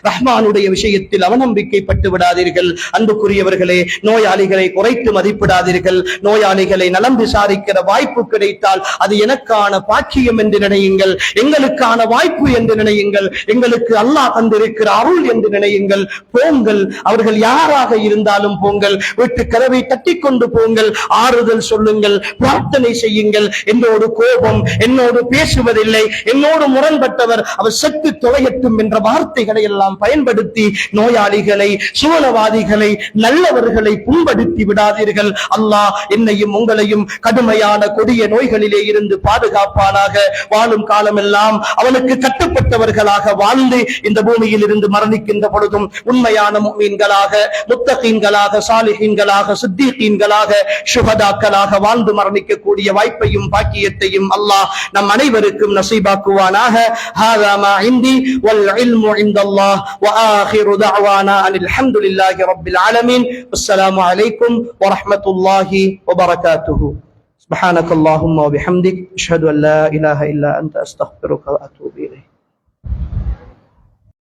ரஹ்மானுடைய விஷயத்தில் அவநம்பிக்கைப்பட்டு விடாதீர்கள். அன்புக்குரியவர்களே, நோயாளிகளை குறைத்து மதிப்பிடாதீர்கள். நோயாளிகளை நலம் விசாரிக்கிற வாய்ப்பு கிடைத்தால் அது எனக்கான பாக்கியம் என்று நினையுங்கள், எங்களுக்கான வாய்ப்பு என்று நினையுங்கள், எங்களுக்கு அல்லாஹ் தந்திருக்கிற அருள் என்று நினையுங்கள். போங்கள், அவர்கள் யாராக இருந்தாலும் போங்கள், வீட்டு கதவை தட்டி கொண்டு போங்கள், ஆறுதல் சொல்லுங்கள், பிரார்த்தனை செய்யுங்கள். என்னோடு கோபம், என்னோடு பேசுவதில்லை, என்னோடு முரண்பட்டவர் அவர் செத்து தொலையட்டும் என்ற வார்த்தைகளை எல்லாம் பயன்படுத்தி நோயாளிகளை, சுவனவாதிகளை, நல்லவர்களை புண்படுத்தி விடாதீர்கள். அல்லாஹ் என்னையும் உங்களையும் கடுமையான கொடிய நோய்களிலே இருந்து பாதுகாப்பானாக. வாழும் காலமெல்லாம் அவனுக்கு கட்டுப்பட்டவர்களாக வாழ்ந்து இந்த பூமியில் இருந்து மரணிக்கின்ற பொழுதும் உண்மையான முஃமின்களாக, முத்தகீன்களாக, சாலிஹீன்களாக, சித்தீகீன்களாக, ஷுஹதாக்களாக வாழ்ந்து மரணிக்கக்கூடிய வாய்ப்பையும் பாக்கியத்தையும் அல்லாஹ் நம் அனைவருக்கும் நசீபாக்குவானாக. ஹாதா மா இந்தி வல் இல்மு இன்தல்லாஹ் வ ஆகிரு தஅவானா அனில் ஹம்துலில்லாஹி ரப்பில் ஆலமீன். அஸ்ஸலாமு அலைக்கும் வ ரஹ்மத்துல்லாஹி வ பரகாத்துஹு. சுப்ஹானக்கல்லாஹும்ம வ பிஹம்திக் அஷ்ஹது அன் லா இலாஹா இல்லா அன்த அஸ்தக்ஃபிருக வ அத்தூபு இலைக்.